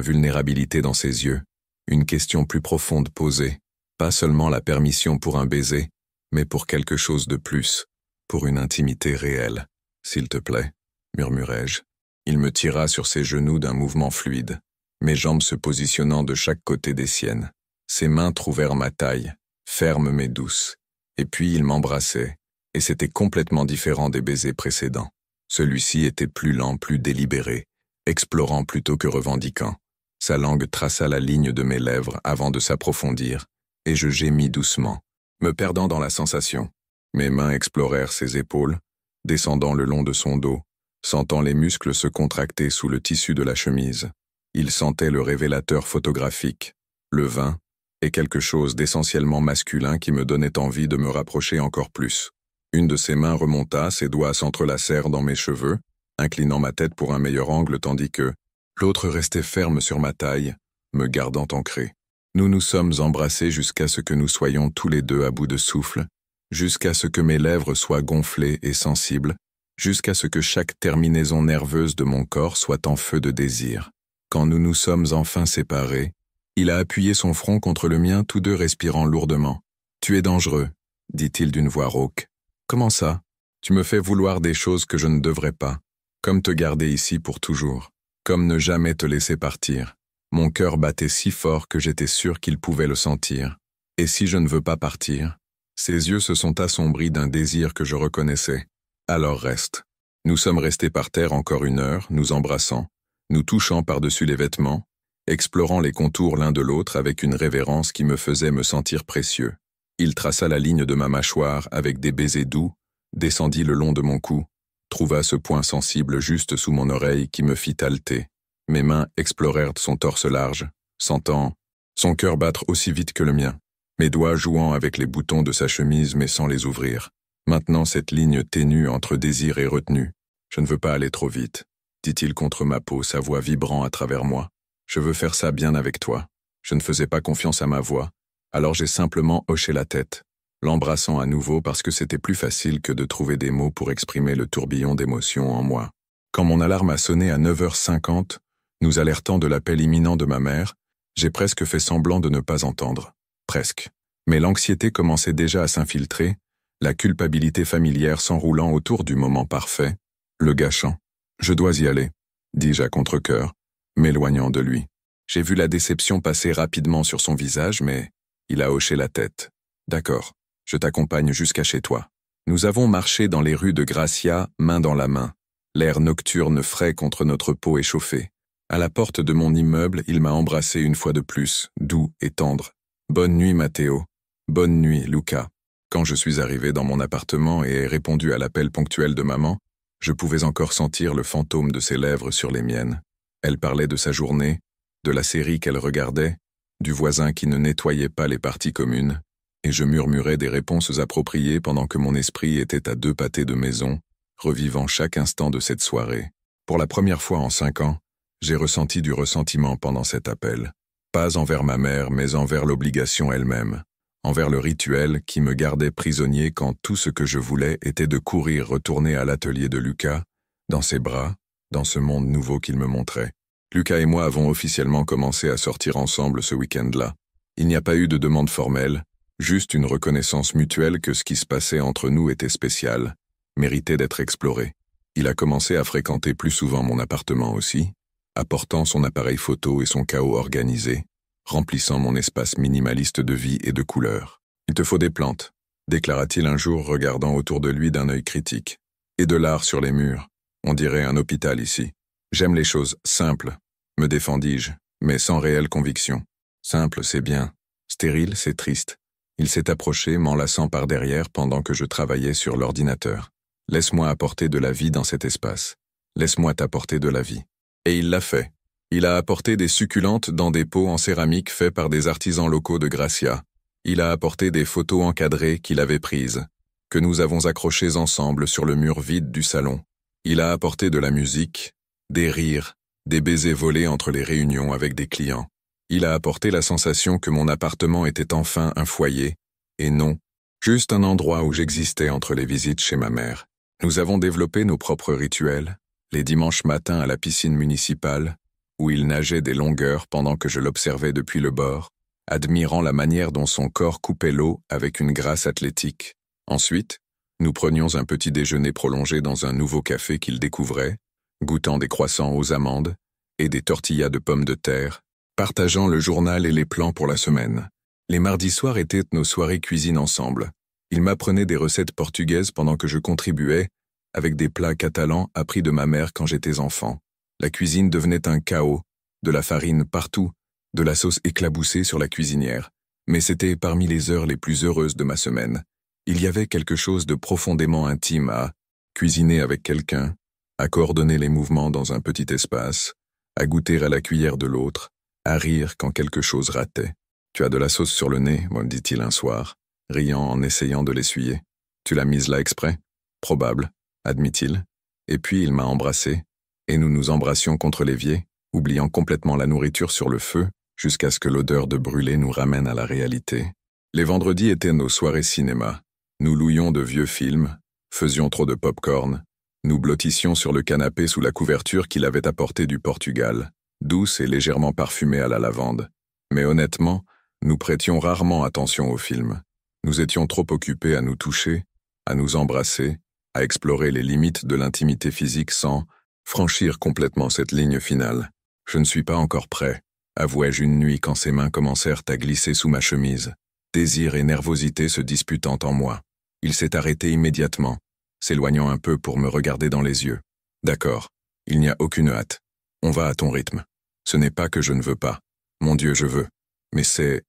vulnérabilité dans ses yeux, une question plus profonde posée, pas seulement la permission pour un baiser, mais pour quelque chose de plus, pour une intimité réelle. « S'il te plaît, » murmurai-je. Il me tira sur ses genoux d'un mouvement fluide, mes jambes se positionnant de chaque côté des siennes. Ses mains trouvèrent ma taille, ferme mais douce. Et puis il m'embrassait, et c'était complètement différent des baisers précédents. Celui-ci était plus lent, plus délibéré, explorant plutôt que revendiquant. Sa langue traça la ligne de mes lèvres avant de s'approfondir, et je gémis doucement, me perdant dans la sensation. Mes mains explorèrent ses épaules, descendant le long de son dos, sentant les muscles se contracter sous le tissu de la chemise. Il sentait le révélateur photographique, le vin, et quelque chose d'essentiellement masculin qui me donnait envie de me rapprocher encore plus. Une de ses mains remonta, ses doigts s'entrelacèrent dans mes cheveux, inclinant ma tête pour un meilleur angle tandis que l'autre restait ferme sur ma taille, me gardant ancré. Nous nous sommes embrassés jusqu'à ce que nous soyons tous les deux à bout de souffle, jusqu'à ce que mes lèvres soient gonflées et sensibles, jusqu'à ce que chaque terminaison nerveuse de mon corps soit en feu de désir. Quand nous nous sommes enfin séparés, il a appuyé son front contre le mien, tous deux respirant lourdement. « Tu es dangereux, » dit-il d'une voix rauque. « Comment ça? Tu me fais vouloir des choses que je ne devrais pas, comme te garder ici pour toujours, comme ne jamais te laisser partir. » Mon cœur battait si fort que j'étais sûr qu'il pouvait le sentir. Et si je ne veux pas partir? Ses yeux se sont assombris d'un désir que je reconnaissais. Alors reste. Nous sommes restés par terre encore 1 heure, nous embrassant, nous touchant par-dessus les vêtements, explorant les contours l'un de l'autre avec une révérence qui me faisait me sentir précieux. Il traça la ligne de ma mâchoire avec des baisers doux, descendit le long de mon cou, trouva ce point sensible juste sous mon oreille qui me fit halter. Mes mains explorèrent son torse large, sentant son cœur battre aussi vite que le mien, mes doigts jouant avec les boutons de sa chemise mais sans les ouvrir. Maintenant cette ligne ténue entre désir et retenue. « Je ne veux pas aller trop vite », dit-il contre ma peau, sa voix vibrant à travers moi. « Je veux faire ça bien avec toi. » Je ne faisais pas confiance à ma voix, alors j'ai simplement hoché la tête, l'embrassant à nouveau parce que c'était plus facile que de trouver des mots pour exprimer le tourbillon d'émotions en moi. Quand mon alarme a sonné à 9h50, nous alertant de l'appel imminent de ma mère, j'ai presque fait semblant de ne pas entendre. Presque. Mais l'anxiété commençait déjà à s'infiltrer, la culpabilité familière s'enroulant autour du moment parfait, le gâchant. « Je dois y aller », dis-je à contre-cœur, m'éloignant de lui. J'ai vu la déception passer rapidement sur son visage, mais il a hoché la tête. « D'accord, je t'accompagne jusqu'à chez toi. » Nous avons marché dans les rues de Gracia, main dans la main, l'air nocturne frais contre notre peau échauffée. À la porte de mon immeuble, il m'a embrassé une fois de plus, doux et tendre. « Bonne nuit, Matteo. Bonne nuit, Luca. » Quand je suis arrivé dans mon appartement et ai répondu à l'appel ponctuel de maman, je pouvais encore sentir le fantôme de ses lèvres sur les miennes. Elle parlait de sa journée, de la série qu'elle regardait, du voisin qui ne nettoyait pas les parties communes, et je murmurais des réponses appropriées pendant que mon esprit était à 2 pâtés de maison, revivant chaque instant de cette soirée. Pour la première fois en 5 ans, J'ai ressenti du ressentiment pendant cet appel. Pas envers ma mère, mais envers l'obligation elle-même. Envers le rituel qui me gardait prisonnier quand tout ce que je voulais était de courir retourner à l'atelier de Lucas, dans ses bras, dans ce monde nouveau qu'il me montrait. Lucas et moi avons officiellement commencé à sortir ensemble ce week-end-là. Il n'y a pas eu de demande formelle, juste une reconnaissance mutuelle que ce qui se passait entre nous était spécial, méritait d'être exploré. Il a commencé à fréquenter plus souvent mon appartement aussi, apportant son appareil photo et son chaos organisé, remplissant mon espace minimaliste de vie et de couleurs. « Il te faut des plantes », déclara-t-il un jour regardant autour de lui d'un œil critique. « Et de l'art sur les murs. On dirait un hôpital ici. J'aime les choses simples, me défendis-je, mais sans réelle conviction. Simple, c'est bien. Stérile, c'est triste. » Il s'est approché, m'enlaçant par derrière pendant que je travaillais sur l'ordinateur. « Laisse-moi apporter de la vie dans cet espace. Laisse-moi t'apporter de la vie. » Et il l'a fait. Il a apporté des succulentes dans des pots en céramique faits par des artisans locaux de Gracia. Il a apporté des photos encadrées qu'il avait prises, que nous avons accrochées ensemble sur le mur vide du salon. Il a apporté de la musique, des rires, des baisers volés entre les réunions avec des clients. Il a apporté la sensation que mon appartement était enfin un foyer, et non, juste un endroit où j'existais entre les visites chez ma mère. Nous avons développé nos propres rituels, les dimanches matins à la piscine municipale, où il nageait des longueurs pendant que je l'observais depuis le bord, admirant la manière dont son corps coupait l'eau avec une grâce athlétique. Ensuite, nous prenions un petit déjeuner prolongé dans un nouveau café qu'il découvrait, goûtant des croissants aux amandes et des tortillas de pommes de terre, partageant le journal et les plans pour la semaine. Les mardis soirs étaient nos soirées cuisine ensemble. Il m'apprenait des recettes portugaises pendant que je contribuais, avec des plats catalans appris de ma mère quand j'étais enfant. La cuisine devenait un chaos, de la farine partout, de la sauce éclaboussée sur la cuisinière. Mais c'était parmi les heures les plus heureuses de ma semaine. Il y avait quelque chose de profondément intime à cuisiner avec quelqu'un, à coordonner les mouvements dans un petit espace, à goûter à la cuillère de l'autre, à rire quand quelque chose ratait. « Tu as de la sauce sur le nez », me dit-il un soir, riant en essayant de l'essuyer. « Tu l'as mise là exprès ?»« Probable », admit-il. Et puis il m'a embrassé, et nous nous embrassions contre l'évier, oubliant complètement la nourriture sur le feu, jusqu'à ce que l'odeur de brûlé nous ramène à la réalité. Les vendredis étaient nos soirées cinéma. Nous louions de vieux films, faisions trop de pop-corn, nous blottissions sur le canapé sous la couverture qu'il avait apportée du Portugal, douce et légèrement parfumée à la lavande. Mais honnêtement, nous prêtions rarement attention aux films. Nous étions trop occupés à nous toucher, à nous embrasser, à explorer les limites de l'intimité physique sans franchir complètement cette ligne finale. « Je ne suis pas encore prêt », avouai-je une nuit quand ses mains commencèrent à glisser sous ma chemise, désir et nervosité se disputant en moi. Il s'est arrêté immédiatement, s'éloignant un peu pour me regarder dans les yeux. « D'accord, il n'y a aucune hâte. On va à ton rythme. Ce n'est pas que je ne veux pas. Mon Dieu, je veux. Mais c'est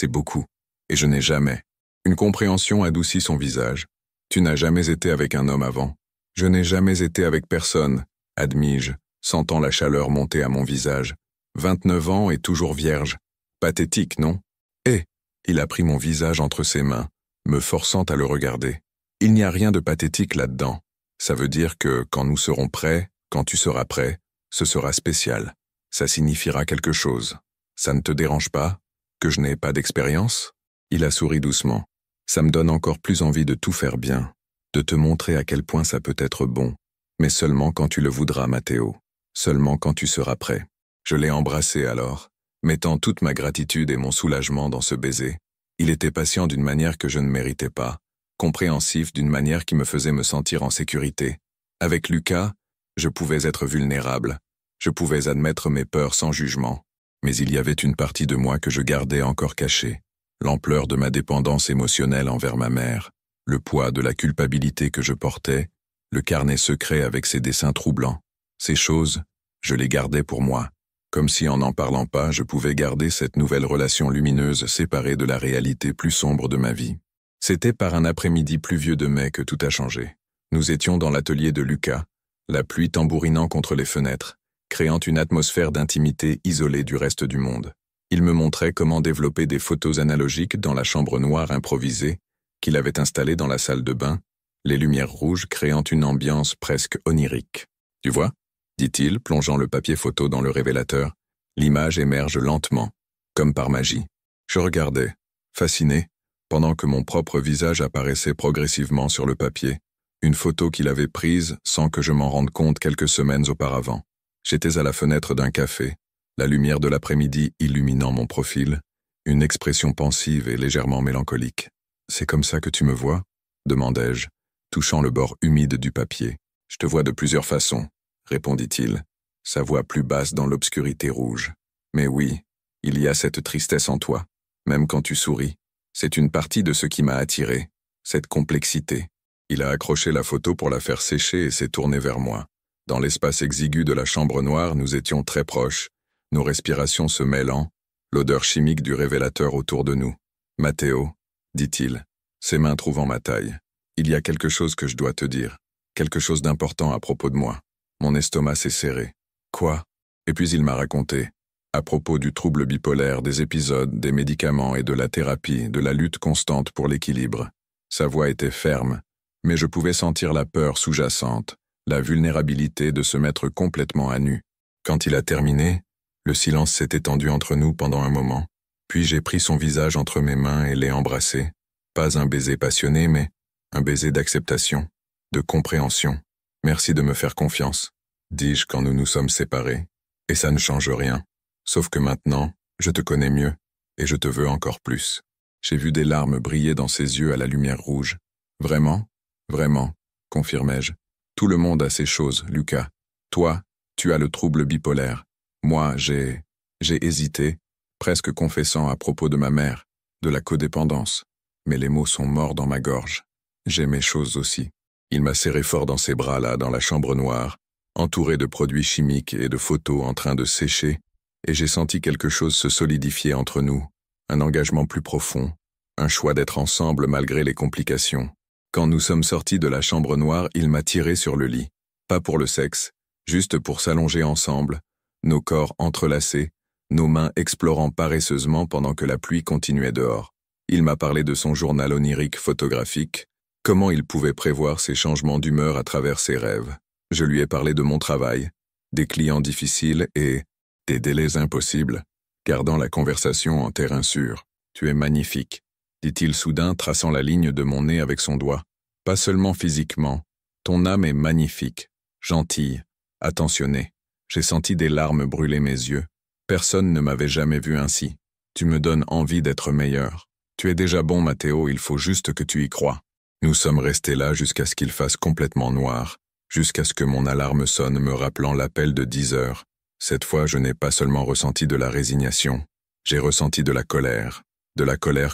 beaucoup. Et je n'ai jamais. » Une compréhension adoucit son visage. « Tu n'as jamais été avec un homme avant. »« Je n'ai jamais été avec personne, » admis-je, sentant la chaleur monter à mon visage. 29 ans et toujours vierge. Pathétique, non? Et il a pris mon visage entre ses mains, me forçant à le regarder. Il n'y a rien de pathétique là-dedans. Ça veut dire que quand nous serons prêts, quand tu seras prêt, ce sera spécial. Ça signifiera quelque chose. Ça ne te dérange pas? Que je n'ai pas d'expérience? Il a souri doucement. Ça me donne encore plus envie de tout faire bien, de te montrer à quel point ça peut être bon. Mais seulement quand tu le voudras, Matteo. Seulement quand tu seras prêt. Je l'ai embrassé alors, mettant toute ma gratitude et mon soulagement dans ce baiser. Il était patient d'une manière que je ne méritais pas, compréhensif d'une manière qui me faisait me sentir en sécurité. Avec Lucas, je pouvais être vulnérable. Je pouvais admettre mes peurs sans jugement. Mais il y avait une partie de moi que je gardais encore cachée. L'ampleur de ma dépendance émotionnelle envers ma mère, le poids de la culpabilité que je portais, le carnet secret avec ses dessins troublants. Ces choses, je les gardais pour moi, comme si en n'en parlant pas, je pouvais garder cette nouvelle relation lumineuse séparée de la réalité plus sombre de ma vie. C'était par un après-midi pluvieux de mai que tout a changé. Nous étions dans l'atelier de Lucas, la pluie tambourinant contre les fenêtres, créant une atmosphère d'intimité isolée du reste du monde. Il me montrait comment développer des photos analogiques dans la chambre noire improvisée qu'il avait installée dans la salle de bain, les lumières rouges créant une ambiance presque onirique. « Tu vois ? dit-il, plongeant le papier photo dans le révélateur. L'image émerge lentement, comme par magie. Je regardais, fasciné, pendant que mon propre visage apparaissait progressivement sur le papier, une photo qu'il avait prise sans que je m'en rende compte quelques semaines auparavant. J'étais à la fenêtre d'un café, la lumière de l'après-midi illuminant mon profil, une expression pensive et légèrement mélancolique. « C'est comme ça que tu me vois ?» demandai-je, touchant le bord humide du papier. « Je te vois de plusieurs façons, » répondit-il, sa voix plus basse dans l'obscurité rouge. « Mais oui, il y a cette tristesse en toi, même quand tu souris. C'est une partie de ce qui m'a attiré, cette complexité. » Il a accroché la photo pour la faire sécher et s'est tourné vers moi. Dans l'espace exigu de la chambre noire, nous étions très proches, nos respirations se mêlant, l'odeur chimique du révélateur autour de nous. « Matteo, » dit-il, ses mains trouvant ma taille. « Il y a quelque chose que je dois te dire, quelque chose d'important à propos de moi. » Mon estomac s'est serré. « Quoi ?» Et puis il m'a raconté, à propos du trouble bipolaire, des épisodes, des médicaments et de la thérapie, de la lutte constante pour l'équilibre. Sa voix était ferme, mais je pouvais sentir la peur sous-jacente, la vulnérabilité de se mettre complètement à nu. Quand il a terminé, le silence s'est étendu entre nous pendant un moment, puis j'ai pris son visage entre mes mains et l'ai embrassé. Pas un baiser passionné, mais un baiser d'acceptation, de compréhension. « Merci de me faire confiance », dis-je quand nous nous sommes séparés. « Et ça ne change rien. Sauf que maintenant, je te connais mieux, et je te veux encore plus. » J'ai vu des larmes briller dans ses yeux à la lumière rouge. « Vraiment ? Vraiment, » confirmai-je. « Tout le monde a ces choses, Lucas. Toi, tu as le trouble bipolaire. Moi, j'ai hésité, presque confessant à propos de ma mère, de la codépendance. Mais les mots sont morts dans ma gorge. J'ai mes choses aussi. » Il m'a serré fort dans ses bras là, dans la chambre noire, entouré de produits chimiques et de photos en train de sécher, et j'ai senti quelque chose se solidifier entre nous, un engagement plus profond, un choix d'être ensemble malgré les complications. Quand nous sommes sortis de la chambre noire, il m'a tiré sur le lit, pas pour le sexe, juste pour s'allonger ensemble, nos corps entrelacés, nos mains explorant paresseusement pendant que la pluie continuait dehors. Il m'a parlé de son journal onirique photographique, comment il pouvait prévoir ses changements d'humeur à travers ses rêves. Je lui ai parlé de mon travail, des clients difficiles et des délais impossibles, gardant la conversation en terrain sûr. « Tu es magnifique », dit-il soudain, traçant la ligne de mon nez avec son doigt. « Pas seulement physiquement, ton âme est magnifique, gentille, attentionnée. » J'ai senti des larmes brûler mes yeux. Personne ne m'avait jamais vu ainsi. Tu me donnes envie d'être meilleur. Tu es déjà bon, Matteo, il faut juste que tu y crois. Nous sommes restés là jusqu'à ce qu'il fasse complètement noir, jusqu'à ce que mon alarme sonne me rappelant l'appel de 10 heures. Cette fois, je n'ai pas seulement ressenti de la résignation, j'ai ressenti de la colère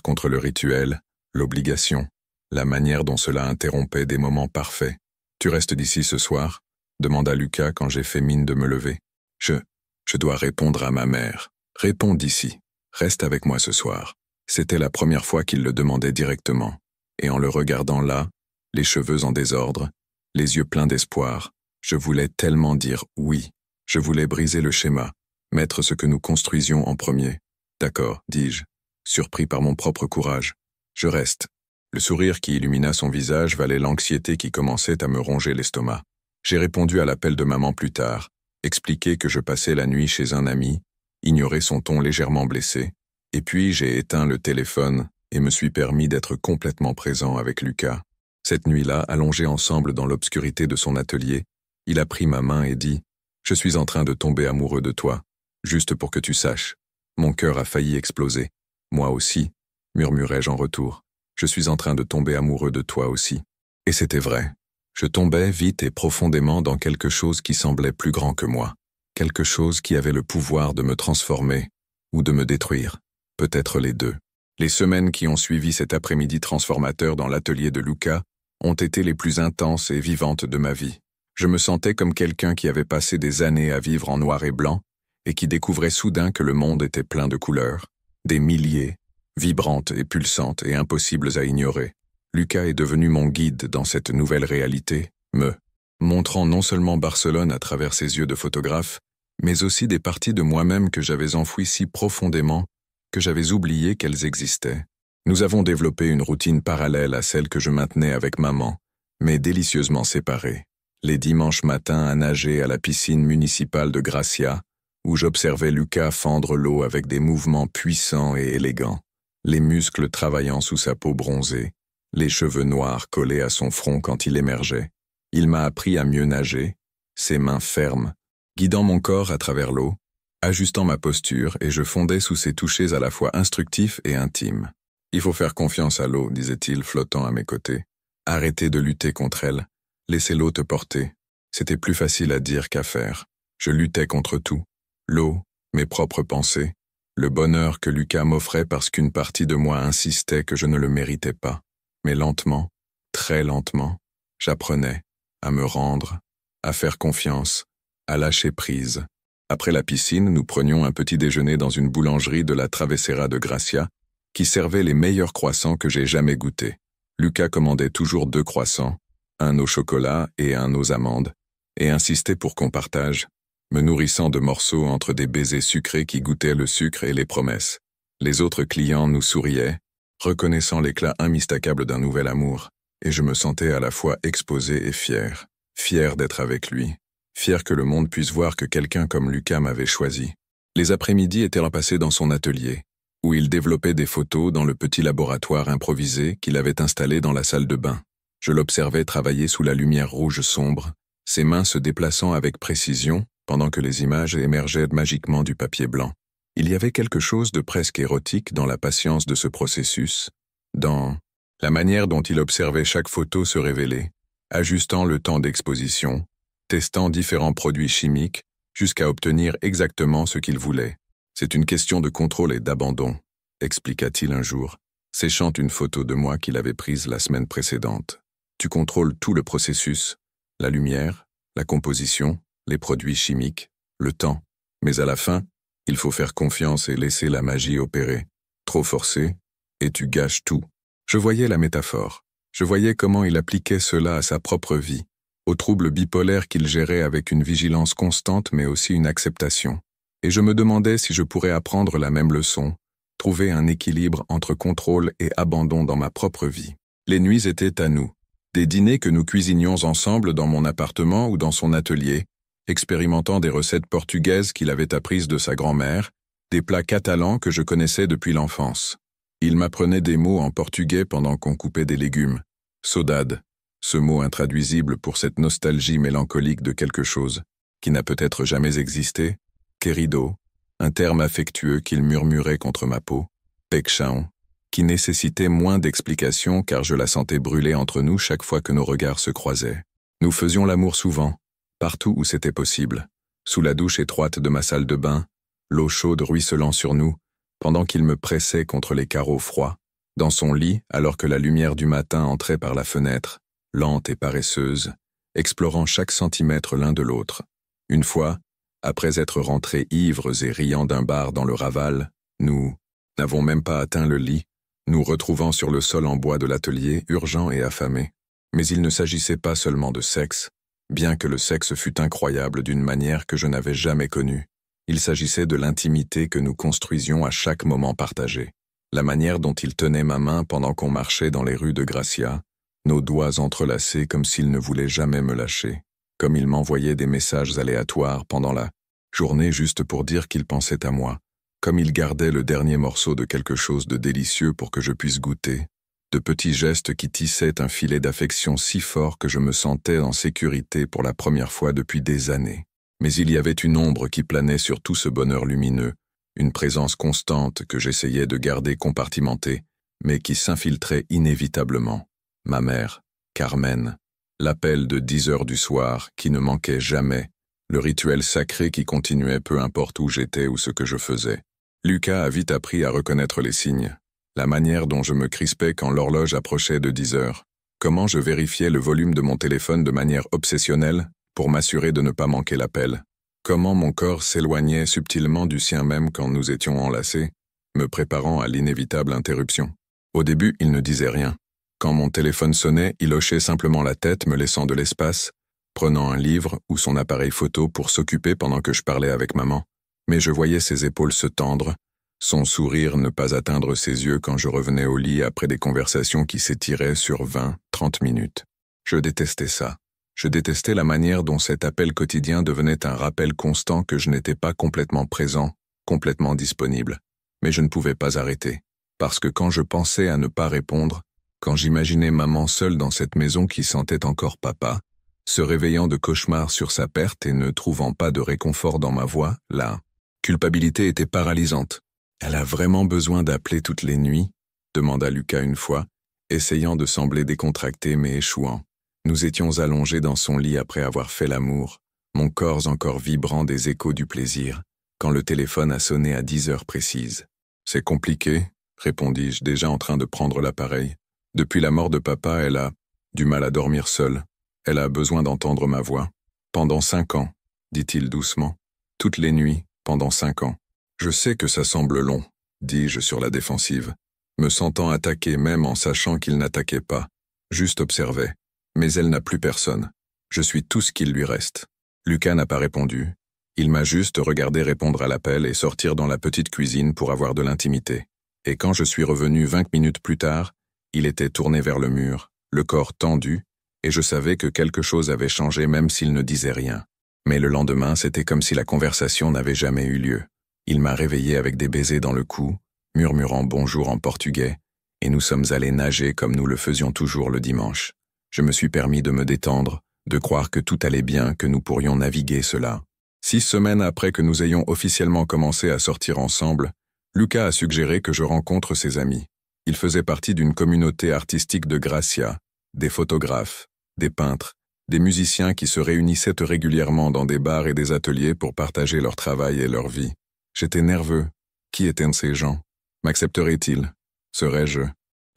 contre le rituel, l'obligation, la manière dont cela interrompait des moments parfaits. « Tu restes d'ici ce soir ?» demanda Lucas quand j'ai fait mine de me lever. « Je dois répondre à ma mère. Réponds d'ici. Reste avec moi ce soir. » C'était la première fois qu'il le demandait directement. Et en le regardant là, les cheveux en désordre, les yeux pleins d'espoir, je voulais tellement dire oui. Je voulais briser le schéma, mettre ce que nous construisions en premier. « D'accord, » dis-je, surpris par mon propre courage. « Je reste. » Le sourire qui illumina son visage valait l'anxiété qui commençait à me ronger l'estomac. J'ai répondu à l'appel de maman plus tard, expliqué que je passais la nuit chez un ami, ignoré son ton légèrement blessé, et puis j'ai éteint le téléphone et me suis permis d'être complètement présent avec Lucas. Cette nuit-là, allongés ensemble dans l'obscurité de son atelier, il a pris ma main et dit « Je suis en train de tomber amoureux de toi, juste pour que tu saches. » Mon cœur a failli exploser. « Moi aussi, » murmurai-je en retour. « Je suis en train de tomber amoureux de toi aussi. » Et c'était vrai. Je tombais vite et profondément dans quelque chose qui semblait plus grand que moi, quelque chose qui avait le pouvoir de me transformer ou de me détruire, peut-être les deux. Les semaines qui ont suivi cet après-midi transformateur dans l'atelier de Lucas ont été les plus intenses et vivantes de ma vie. Je me sentais comme quelqu'un qui avait passé des années à vivre en noir et blanc et qui découvrait soudain que le monde était plein de couleurs, des milliers, vibrantes et pulsantes et impossibles à ignorer. Lucas est devenu mon guide dans cette nouvelle réalité, me montrant non seulement Barcelone à travers ses yeux de photographe, mais aussi des parties de moi-même que j'avais enfouies si profondément que j'avais oublié qu'elles existaient. Nous avons développé une routine parallèle à celle que je maintenais avec maman, mais délicieusement séparée. Les dimanches matins à nager à la piscine municipale de Gracia, où j'observais Lucas fendre l'eau avec des mouvements puissants et élégants, les muscles travaillant sous sa peau bronzée, les cheveux noirs collés à son front quand il émergeait. Il m'a appris à mieux nager, ses mains fermes, guidant mon corps à travers l'eau, ajustant ma posture, et je fondais sous ses touchés à la fois instructifs et intimes. « Il faut faire confiance à l'eau, disait-il, flottant à mes côtés. Arrêtez de lutter contre elle. Laissez l'eau te porter. » C'était plus facile à dire qu'à faire. Je luttais contre tout. L'eau, mes propres pensées, le bonheur que Lucas m'offrait parce qu'une partie de moi insistait que je ne le méritais pas. Mais lentement, très lentement, j'apprenais à me rendre, à faire confiance, à lâcher prise. Après la piscine, nous prenions un petit déjeuner dans une boulangerie de la Travessera de Gracia qui servait les meilleurs croissants que j'ai jamais goûtés. Lucas commandait toujours 2 croissants, un au chocolat et un aux amandes, et insistait pour qu'on partage, me nourrissant de morceaux entre des baisers sucrés qui goûtaient le sucre et les promesses. Les autres clients nous souriaient, reconnaissant l'éclat immistacable d'un nouvel amour, et je me sentais à la fois exposé et fier. Fier d'être avec lui, fier que le monde puisse voir que quelqu'un comme Lucas m'avait choisi. Les après-midi étaient repassés dans son atelier, où il développait des photos dans le petit laboratoire improvisé qu'il avait installé dans la salle de bain. Je l'observais travailler sous la lumière rouge sombre, ses mains se déplaçant avec précision pendant que les images émergeaient magiquement du papier blanc. Il y avait quelque chose de presque érotique dans la patience de ce processus, dans la manière dont il observait chaque photo se révéler, ajustant le temps d'exposition, testant différents produits chimiques, jusqu'à obtenir exactement ce qu'il voulait. C'est une question de contrôle et d'abandon, expliqua-t-il un jour, séchant une photo de moi qu'il avait prise la semaine précédente. Tu contrôles tout le processus, la lumière, la composition, les produits chimiques, le temps. Mais à la fin, il faut faire confiance et laisser la magie opérer. Trop forcé, et tu gâches tout. Je voyais la métaphore. Je voyais comment il appliquait cela à sa propre vie, aux troubles bipolaires qu'il gérait avec une vigilance constante mais aussi une acceptation. Et je me demandais si je pourrais apprendre la même leçon, trouver un équilibre entre contrôle et abandon dans ma propre vie. Les nuits étaient à nous. Des dîners que nous cuisinions ensemble dans mon appartement ou dans son atelier, expérimentant des recettes portugaises qu'il avait apprises de sa grand-mère, des plats catalans que je connaissais depuis l'enfance. Il m'apprenait des mots en portugais pendant qu'on coupait des légumes. Saudade, ce mot intraduisible pour cette nostalgie mélancolique de quelque chose qui n'a peut-être jamais existé. Querido, un terme affectueux qu'il murmurait contre ma peau. Paixão, qui nécessitait moins d'explications car je la sentais brûler entre nous chaque fois que nos regards se croisaient. Nous faisions l'amour souvent, partout où c'était possible, sous la douche étroite de ma salle de bain, l'eau chaude ruisselant sur nous, pendant qu'il me pressait contre les carreaux froids, dans son lit alors que la lumière du matin entrait par la fenêtre, lente et paresseuse, explorant chaque centimètre l'un de l'autre. Une fois, après être rentrés ivres et riant d'un bar dans le Raval, nous n'avons même pas atteint le lit, nous retrouvant sur le sol en bois de l'atelier, urgents et affamés. Mais il ne s'agissait pas seulement de sexe, bien que le sexe fût incroyable d'une manière que je n'avais jamais connue. Il s'agissait de l'intimité que nous construisions à chaque moment partagé. La manière dont il tenait ma main pendant qu'on marchait dans les rues de Gracia, nos doigts entrelacés comme s'il ne voulait jamais me lâcher, comme il m'envoyait des messages aléatoires pendant la journée juste pour dire qu'il pensait à moi, comme il gardait le dernier morceau de quelque chose de délicieux pour que je puisse goûter, de petits gestes qui tissaient un filet d'affection si fort que je me sentais en sécurité pour la première fois depuis des années. Mais il y avait une ombre qui planait sur tout ce bonheur lumineux, une présence constante que j'essayais de garder compartimentée, mais qui s'infiltrait inévitablement. Ma mère, Carmen, l'appel de 10 heures du soir qui ne manquait jamais, le rituel sacré qui continuait peu importe où j'étais ou ce que je faisais. Lucas a vite appris à reconnaître les signes, la manière dont je me crispais quand l'horloge approchait de 10 heures, comment je vérifiais le volume de mon téléphone de manière obsessionnelle pour m'assurer de ne pas manquer l'appel, comment mon corps s'éloignait subtilement du sien même quand nous étions enlacés, me préparant à l'inévitable interruption. Au début, il ne disait rien. Quand mon téléphone sonnait, il hochait simplement la tête, me laissant de l'espace, prenant un livre ou son appareil photo pour s'occuper pendant que je parlais avec maman. Mais je voyais ses épaules se tendre, son sourire ne pas atteindre ses yeux quand je revenais au lit après des conversations qui s'étiraient sur 20, 30 minutes. Je détestais ça. Je détestais la manière dont cet appel quotidien devenait un rappel constant que je n'étais pas complètement présent, complètement disponible. Mais je ne pouvais pas arrêter. Parce que quand je pensais à ne pas répondre, quand j'imaginais maman seule dans cette maison qui sentait encore papa, se réveillant de cauchemars sur sa perte et ne trouvant pas de réconfort dans ma voix, la culpabilité était paralysante. Elle a vraiment besoin d'appeler toutes les nuits? Demanda Lucas une fois, essayant de sembler décontracté mais échouant. Nous étions allongés dans son lit après avoir fait l'amour, mon corps encore vibrant des échos du plaisir, quand le téléphone a sonné à 10 heures précises. C'est compliqué, répondis-je, déjà en train de prendre l'appareil. Depuis la mort de papa, elle a du mal à dormir seule. Elle a besoin d'entendre ma voix. Pendant 5 ans, dit-il doucement. Toutes les nuits, pendant 5 ans. Je sais que ça semble long, dis-je sur la défensive, me sentant attaqué même en sachant qu'il n'attaquait pas, juste observait. Mais elle n'a plus personne. Je suis tout ce qu'il lui reste. Lucas n'a pas répondu. Il m'a juste regardé répondre à l'appel et sortir dans la petite cuisine pour avoir de l'intimité. Et quand je suis revenu 20 minutes plus tard, il était tourné vers le mur, le corps tendu, et je savais que quelque chose avait changé même s'il ne disait rien. Mais le lendemain, c'était comme si la conversation n'avait jamais eu lieu. Il m'a réveillé avec des baisers dans le cou, murmurant bonjour en portugais, et nous sommes allés nager comme nous le faisions toujours le dimanche. Je me suis permis de me détendre, de croire que tout allait bien, que nous pourrions naviguer cela. 6 semaines après que nous ayons officiellement commencé à sortir ensemble, Lucas a suggéré que je rencontre ses amis. Il faisait partie d'une communauté artistique de Gracia, des photographes, des peintres, des musiciens qui se réunissaient régulièrement dans des bars et des ateliers pour partager leur travail et leur vie. J'étais nerveux. Qui étaient ces gens? M'accepteraient-ils? Serais-je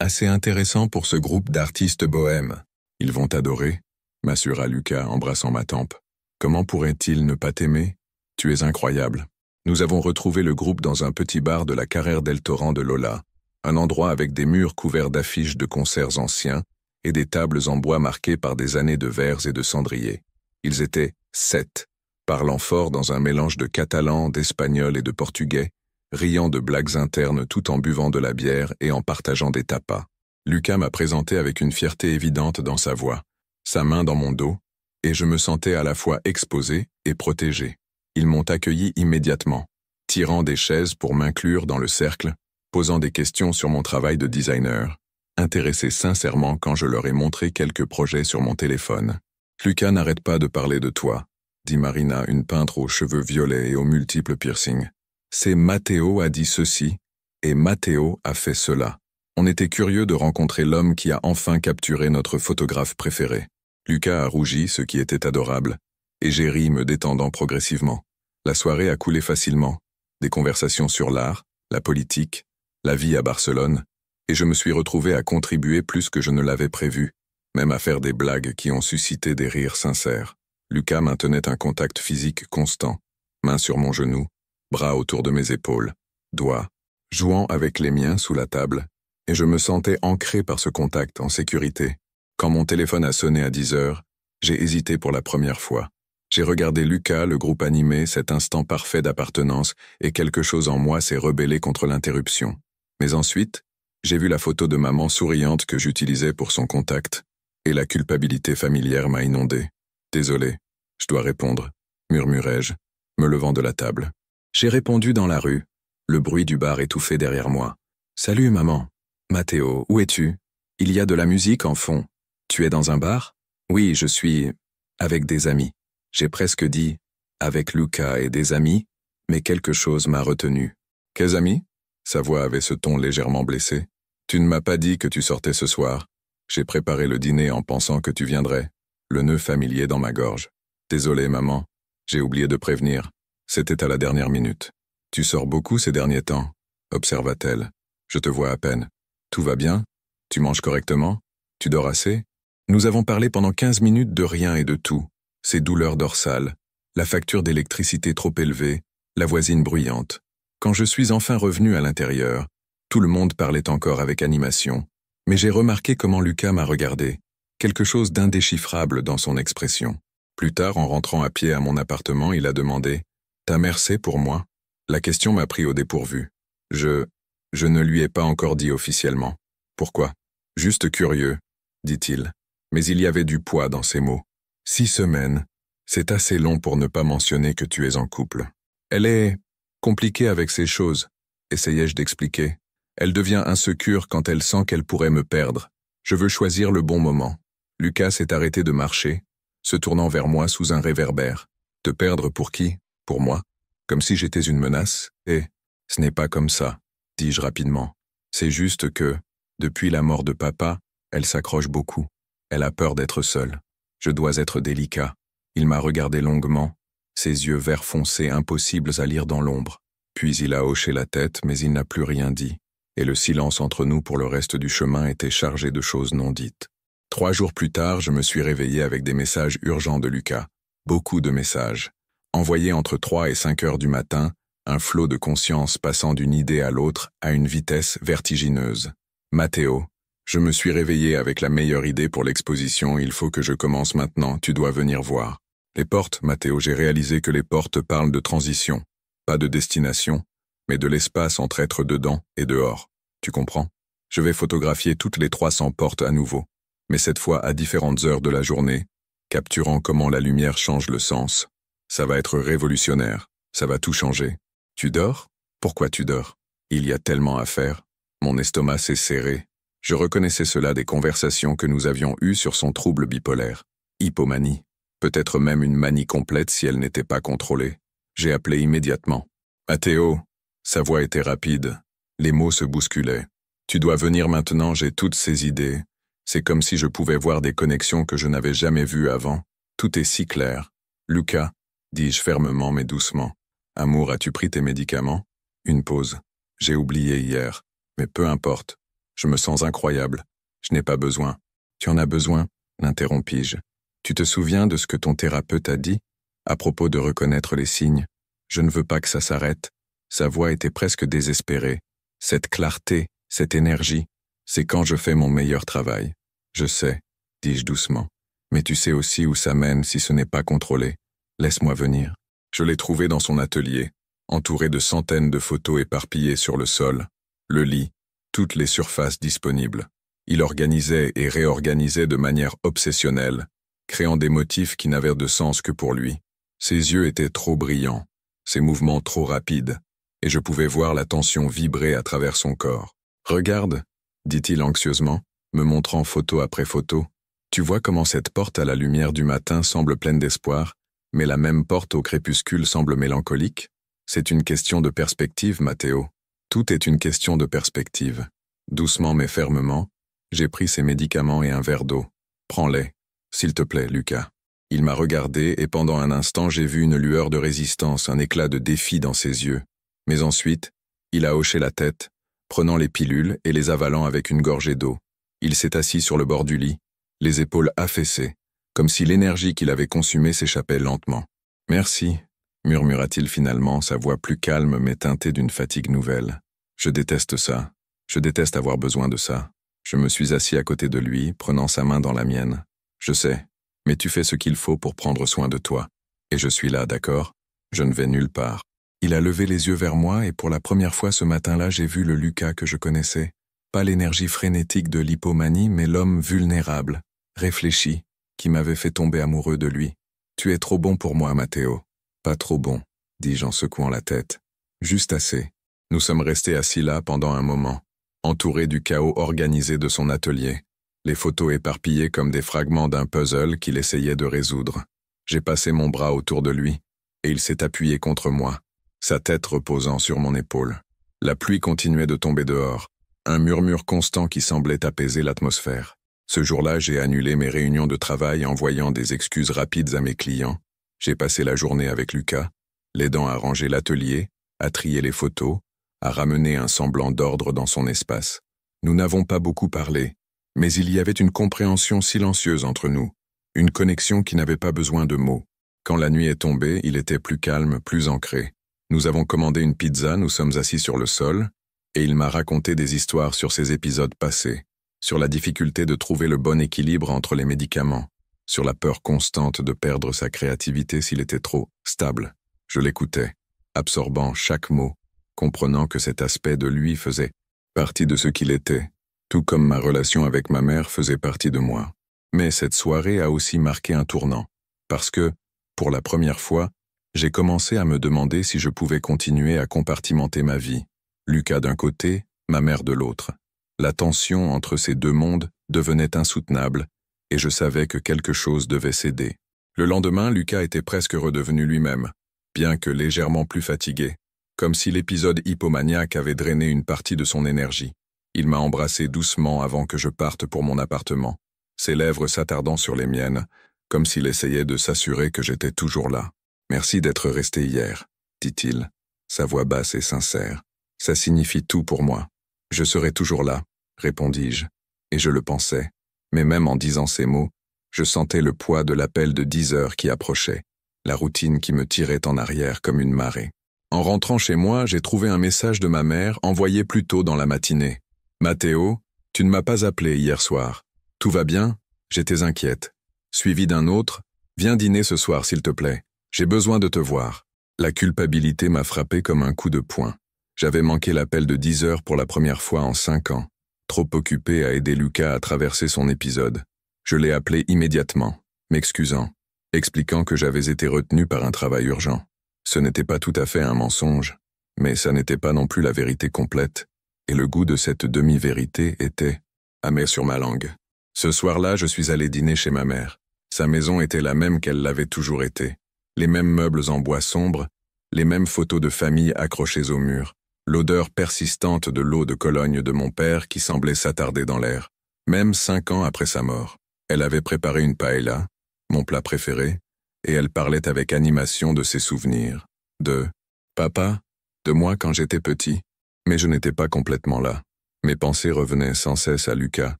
assez intéressant pour ce groupe d'artistes bohèmes? Ils vont t'adorer, m'assura Lucas, embrassant ma tempe. Comment pourraient-ils ne pas t'aimer? Tu es incroyable. Nous avons retrouvé le groupe dans un petit bar de la Carrère del Torrent de Lola, un endroit avec des murs couverts d'affiches de concerts anciens et des tables en bois marquées par des années de vers et de cendriers. Ils étaient 7, parlant fort dans un mélange de catalan, d'espagnol et de portugais, riant de blagues internes tout en buvant de la bière et en partageant des tapas. Lucas m'a présenté avec une fierté évidente dans sa voix, sa main dans mon dos, et je me sentais à la fois exposé et protégé. Ils m'ont accueilli immédiatement, tirant des chaises pour m'inclure dans le cercle, posant des questions sur mon travail de designer, intéressés sincèrement quand je leur ai montré quelques projets sur mon téléphone. Lucas n'arrête pas de parler de toi, dit Marina, une peintre aux cheveux violets et aux multiples piercings. C'est Matteo a dit ceci, et Matteo a fait cela. On était curieux de rencontrer l'homme qui a enfin capturé notre photographe préféré. Lucas a rougi, ce qui était adorable, et j'ai ri, me détendant progressivement. La soirée a coulé facilement. Des conversations sur l'art, la politique, la vie à Barcelone, et je me suis retrouvé à contribuer plus que je ne l'avais prévu, même à faire des blagues qui ont suscité des rires sincères. Lucas maintenait un contact physique constant, main sur mon genou, bras autour de mes épaules, doigts, jouant avec les miens sous la table, et je me sentais ancré par ce contact en sécurité. Quand mon téléphone a sonné à 10 heures, j'ai hésité pour la première fois. J'ai regardé Lucas, le groupe animé, cet instant parfait d'appartenance, et quelque chose en moi s'est rebellé contre l'interruption. Mais ensuite, j'ai vu la photo de maman souriante que j'utilisais pour son contact, et la culpabilité familière m'a inondé. Désolé, je dois répondre, murmurai-je, me levant de la table. J'ai répondu dans la rue, le bruit du bar étouffé derrière moi. Salut maman. Matteo, où es-tu? Il y a de la musique en fond. Tu es dans un bar? Oui, je suis avec des amis. J'ai presque dit avec Lucas et des amis, mais quelque chose m'a retenu. Quels amis? Sa voix avait ce ton légèrement blessé. Tu ne m'as pas dit que tu sortais ce soir. J'ai préparé le dîner en pensant que tu viendrais, le nœud familier dans ma gorge. Désolé, maman, j'ai oublié de prévenir. C'était à la dernière minute. Tu sors beaucoup ces derniers temps, observa-t-elle. Je te vois à peine. Tout va bien? Tu manges correctement? Tu dors assez? Nous avons parlé pendant 15 minutes de rien et de tout. Ces douleurs dorsales, la facture d'électricité trop élevée, la voisine bruyante. Quand je suis enfin revenu à l'intérieur, tout le monde parlait encore avec animation, mais j'ai remarqué comment Lucas m'a regardé, quelque chose d'indéchiffrable dans son expression. Plus tard, en rentrant à pied à mon appartement, il a demandé « Ta mère sait pour moi ?» La question m'a pris au dépourvu. Je ne lui ai pas encore dit officiellement. Pourquoi? Juste curieux, dit-il. Mais il y avait du poids dans ses mots. 6 semaines, c'est assez long pour ne pas mentionner que tu es en couple. Elle est compliquée avec ces choses, essayai-je d'expliquer. Elle devient insécure quand elle sent qu'elle pourrait me perdre. Je veux choisir le bon moment. Lucas s'est arrêté de marcher, se tournant vers moi sous un réverbère. Te perdre pour qui? Pour moi? Comme si j'étais une menace? Ce n'est pas comme ça, dis-je rapidement. C'est juste que, depuis la mort de papa, elle s'accroche beaucoup. Elle a peur d'être seule. Je dois être délicat. Il m'a regardé longuement, ses yeux vert foncé impossibles à lire dans l'ombre. Puis il a hoché la tête, mais il n'a plus rien dit. Et le silence entre nous pour le reste du chemin était chargé de choses non dites. 3 jours plus tard, je me suis réveillé avec des messages urgents de Lucas. Beaucoup de messages. Envoyés entre 3 et 5 heures du matin, un flot de conscience passant d'une idée à l'autre à une vitesse vertigineuse. Matteo, je me suis réveillé avec la meilleure idée pour l'exposition, il faut que je commence maintenant, tu dois venir voir. Les portes, Matteo, j'ai réalisé que les portes parlent de transition, pas de destination, mais de l'espace entre être dedans et dehors. Tu comprends? Je vais photographier toutes les 300 portes à nouveau, mais cette fois à différentes heures de la journée, capturant comment la lumière change le sens. Ça va être révolutionnaire, ça va tout changer. Tu dors? Pourquoi tu dors? Il y a tellement à faire. Mon estomac s'est serré. Je reconnaissais cela des conversations que nous avions eues sur son trouble bipolaire. Hypomanie. Peut-être même une manie complète si elle n'était pas contrôlée. J'ai appelé immédiatement. Matteo. Sa voix était rapide. Les mots se bousculaient. Tu dois venir maintenant, j'ai toutes ces idées. C'est comme si je pouvais voir des connexions que je n'avais jamais vues avant. Tout est si clair. Lucas, dis-je fermement mais doucement. Amour, as-tu pris tes médicaments? Une pause. J'ai oublié hier. Mais peu importe. Je me sens incroyable. Je n'ai pas besoin. Tu en as besoin? L'interrompis-je. Tu te souviens de ce que ton thérapeute a dit? À propos de reconnaître les signes. Je ne veux pas que ça s'arrête. Sa voix était presque désespérée. Cette clarté, cette énergie, c'est quand je fais mon meilleur travail. Je sais, dis-je doucement. Mais tu sais aussi où ça mène si ce n'est pas contrôlé. Laisse-moi venir. Je l'ai trouvé dans son atelier, entouré de centaines de photos éparpillées sur le sol, le lit, toutes les surfaces disponibles. Il organisait et réorganisait de manière obsessionnelle, créant des motifs qui n'avaient de sens que pour lui. Ses yeux étaient trop brillants, ses mouvements trop rapides, et je pouvais voir la tension vibrer à travers son corps. « Regarde », dit-il anxieusement, me montrant photo après photo. « Tu vois comment cette porte à la lumière du matin semble pleine d'espoir, mais la même porte au crépuscule semble mélancolique? C'est une question de perspective, Matteo. Tout est une question de perspective. » Doucement mais fermement, j'ai pris ses médicaments et un verre d'eau. « Prends-les, s'il te plaît, Lucas. » Il m'a regardé et pendant un instant j'ai vu une lueur de résistance, un éclat de défi dans ses yeux. Mais ensuite, il a hoché la tête, prenant les pilules et les avalant avec une gorgée d'eau. Il s'est assis sur le bord du lit, les épaules affaissées, comme si l'énergie qu'il avait consumée s'échappait lentement. « Merci », murmura-t-il finalement, sa voix plus calme mais teintée d'une fatigue nouvelle. « Je déteste ça. Je déteste avoir besoin de ça. » Je me suis assis à côté de lui, prenant sa main dans la mienne. « Je sais, mais tu fais ce qu'il faut pour prendre soin de toi. Et je suis là, d'accord? Je ne vais nulle part. » Il a levé les yeux vers moi et pour la première fois ce matin-là, j'ai vu le Lucas que je connaissais. Pas l'énergie frénétique de l'hypomanie, mais l'homme vulnérable, réfléchi, qui m'avait fait tomber amoureux de lui. « Tu es trop bon pour moi, Matteo. »« Pas trop bon, » dis-je en secouant la tête. « Juste assez. » Nous sommes restés assis là pendant un moment, entourés du chaos organisé de son atelier, les photos éparpillées comme des fragments d'un puzzle qu'il essayait de résoudre. J'ai passé mon bras autour de lui, et il s'est appuyé contre moi, sa tête reposant sur mon épaule. La pluie continuait de tomber dehors, un murmure constant qui semblait apaiser l'atmosphère. Ce jour-là, j'ai annulé mes réunions de travail en envoyant des excuses rapides à mes clients. J'ai passé la journée avec Lucas, l'aidant à ranger l'atelier, à trier les photos, à ramener un semblant d'ordre dans son espace. Nous n'avons pas beaucoup parlé, mais il y avait une compréhension silencieuse entre nous, une connexion qui n'avait pas besoin de mots. Quand la nuit est tombée, il était plus calme, plus ancré. Nous avons commandé une pizza, nous sommes assis sur le sol, et il m'a raconté des histoires sur ses épisodes passés, sur la difficulté de trouver le bon équilibre entre les médicaments, sur la peur constante de perdre sa créativité s'il était trop stable. Je l'écoutais, absorbant chaque mot, comprenant que cet aspect de lui faisait partie de ce qu'il était, tout comme ma relation avec ma mère faisait partie de moi. Mais cette soirée a aussi marqué un tournant. Parce que, pour la première fois, j'ai commencé à me demander si je pouvais continuer à compartimenter ma vie. Lucas d'un côté, ma mère de l'autre. La tension entre ces deux mondes devenait insoutenable, et je savais que quelque chose devait céder. Le lendemain, Lucas était presque redevenu lui-même, bien que légèrement plus fatigué, comme si l'épisode hypomaniaque avait drainé une partie de son énergie. Il m'a embrassé doucement avant que je parte pour mon appartement, ses lèvres s'attardant sur les miennes, comme s'il essayait de s'assurer que j'étais toujours là. « Merci d'être resté hier », dit-il, sa voix basse et sincère. « Ça signifie tout pour moi. Je serai toujours là », répondis-je, et je le pensais. Mais même en disant ces mots, je sentais le poids de l'appel de 10 heures qui approchait, la routine qui me tirait en arrière comme une marée. En rentrant chez moi, j'ai trouvé un message de ma mère envoyé plus tôt dans la matinée. « Mathéo, tu ne m'as pas appelé hier soir. Tout va bien? J'étais inquiète. » Suivi d'un autre, « Viens dîner ce soir s'il te plaît. J'ai besoin de te voir. » La culpabilité m'a frappé comme un coup de poing. J'avais manqué l'appel de 10 heures pour la première fois en 5 ans, trop occupé à aider Lucas à traverser son épisode. Je l'ai appelé immédiatement, m'excusant, expliquant que j'avais été retenu par un travail urgent. Ce n'était pas tout à fait un mensonge, mais ça n'était pas non plus la vérité complète, et le goût de cette demi-vérité était amer sur ma langue. Ce soir-là, je suis allé dîner chez ma mère. Sa maison était la même qu'elle l'avait toujours été. Les mêmes meubles en bois sombre, les mêmes photos de famille accrochées au mur, l'odeur persistante de l'eau de Cologne de mon père qui semblait s'attarder dans l'air, même 5 ans après sa mort. Elle avait préparé une paella, mon plat préféré, et elle parlait avec animation de ses souvenirs, de papa, de moi quand j'étais petit. Mais je n'étais pas complètement là. Mes pensées revenaient sans cesse à Lucas,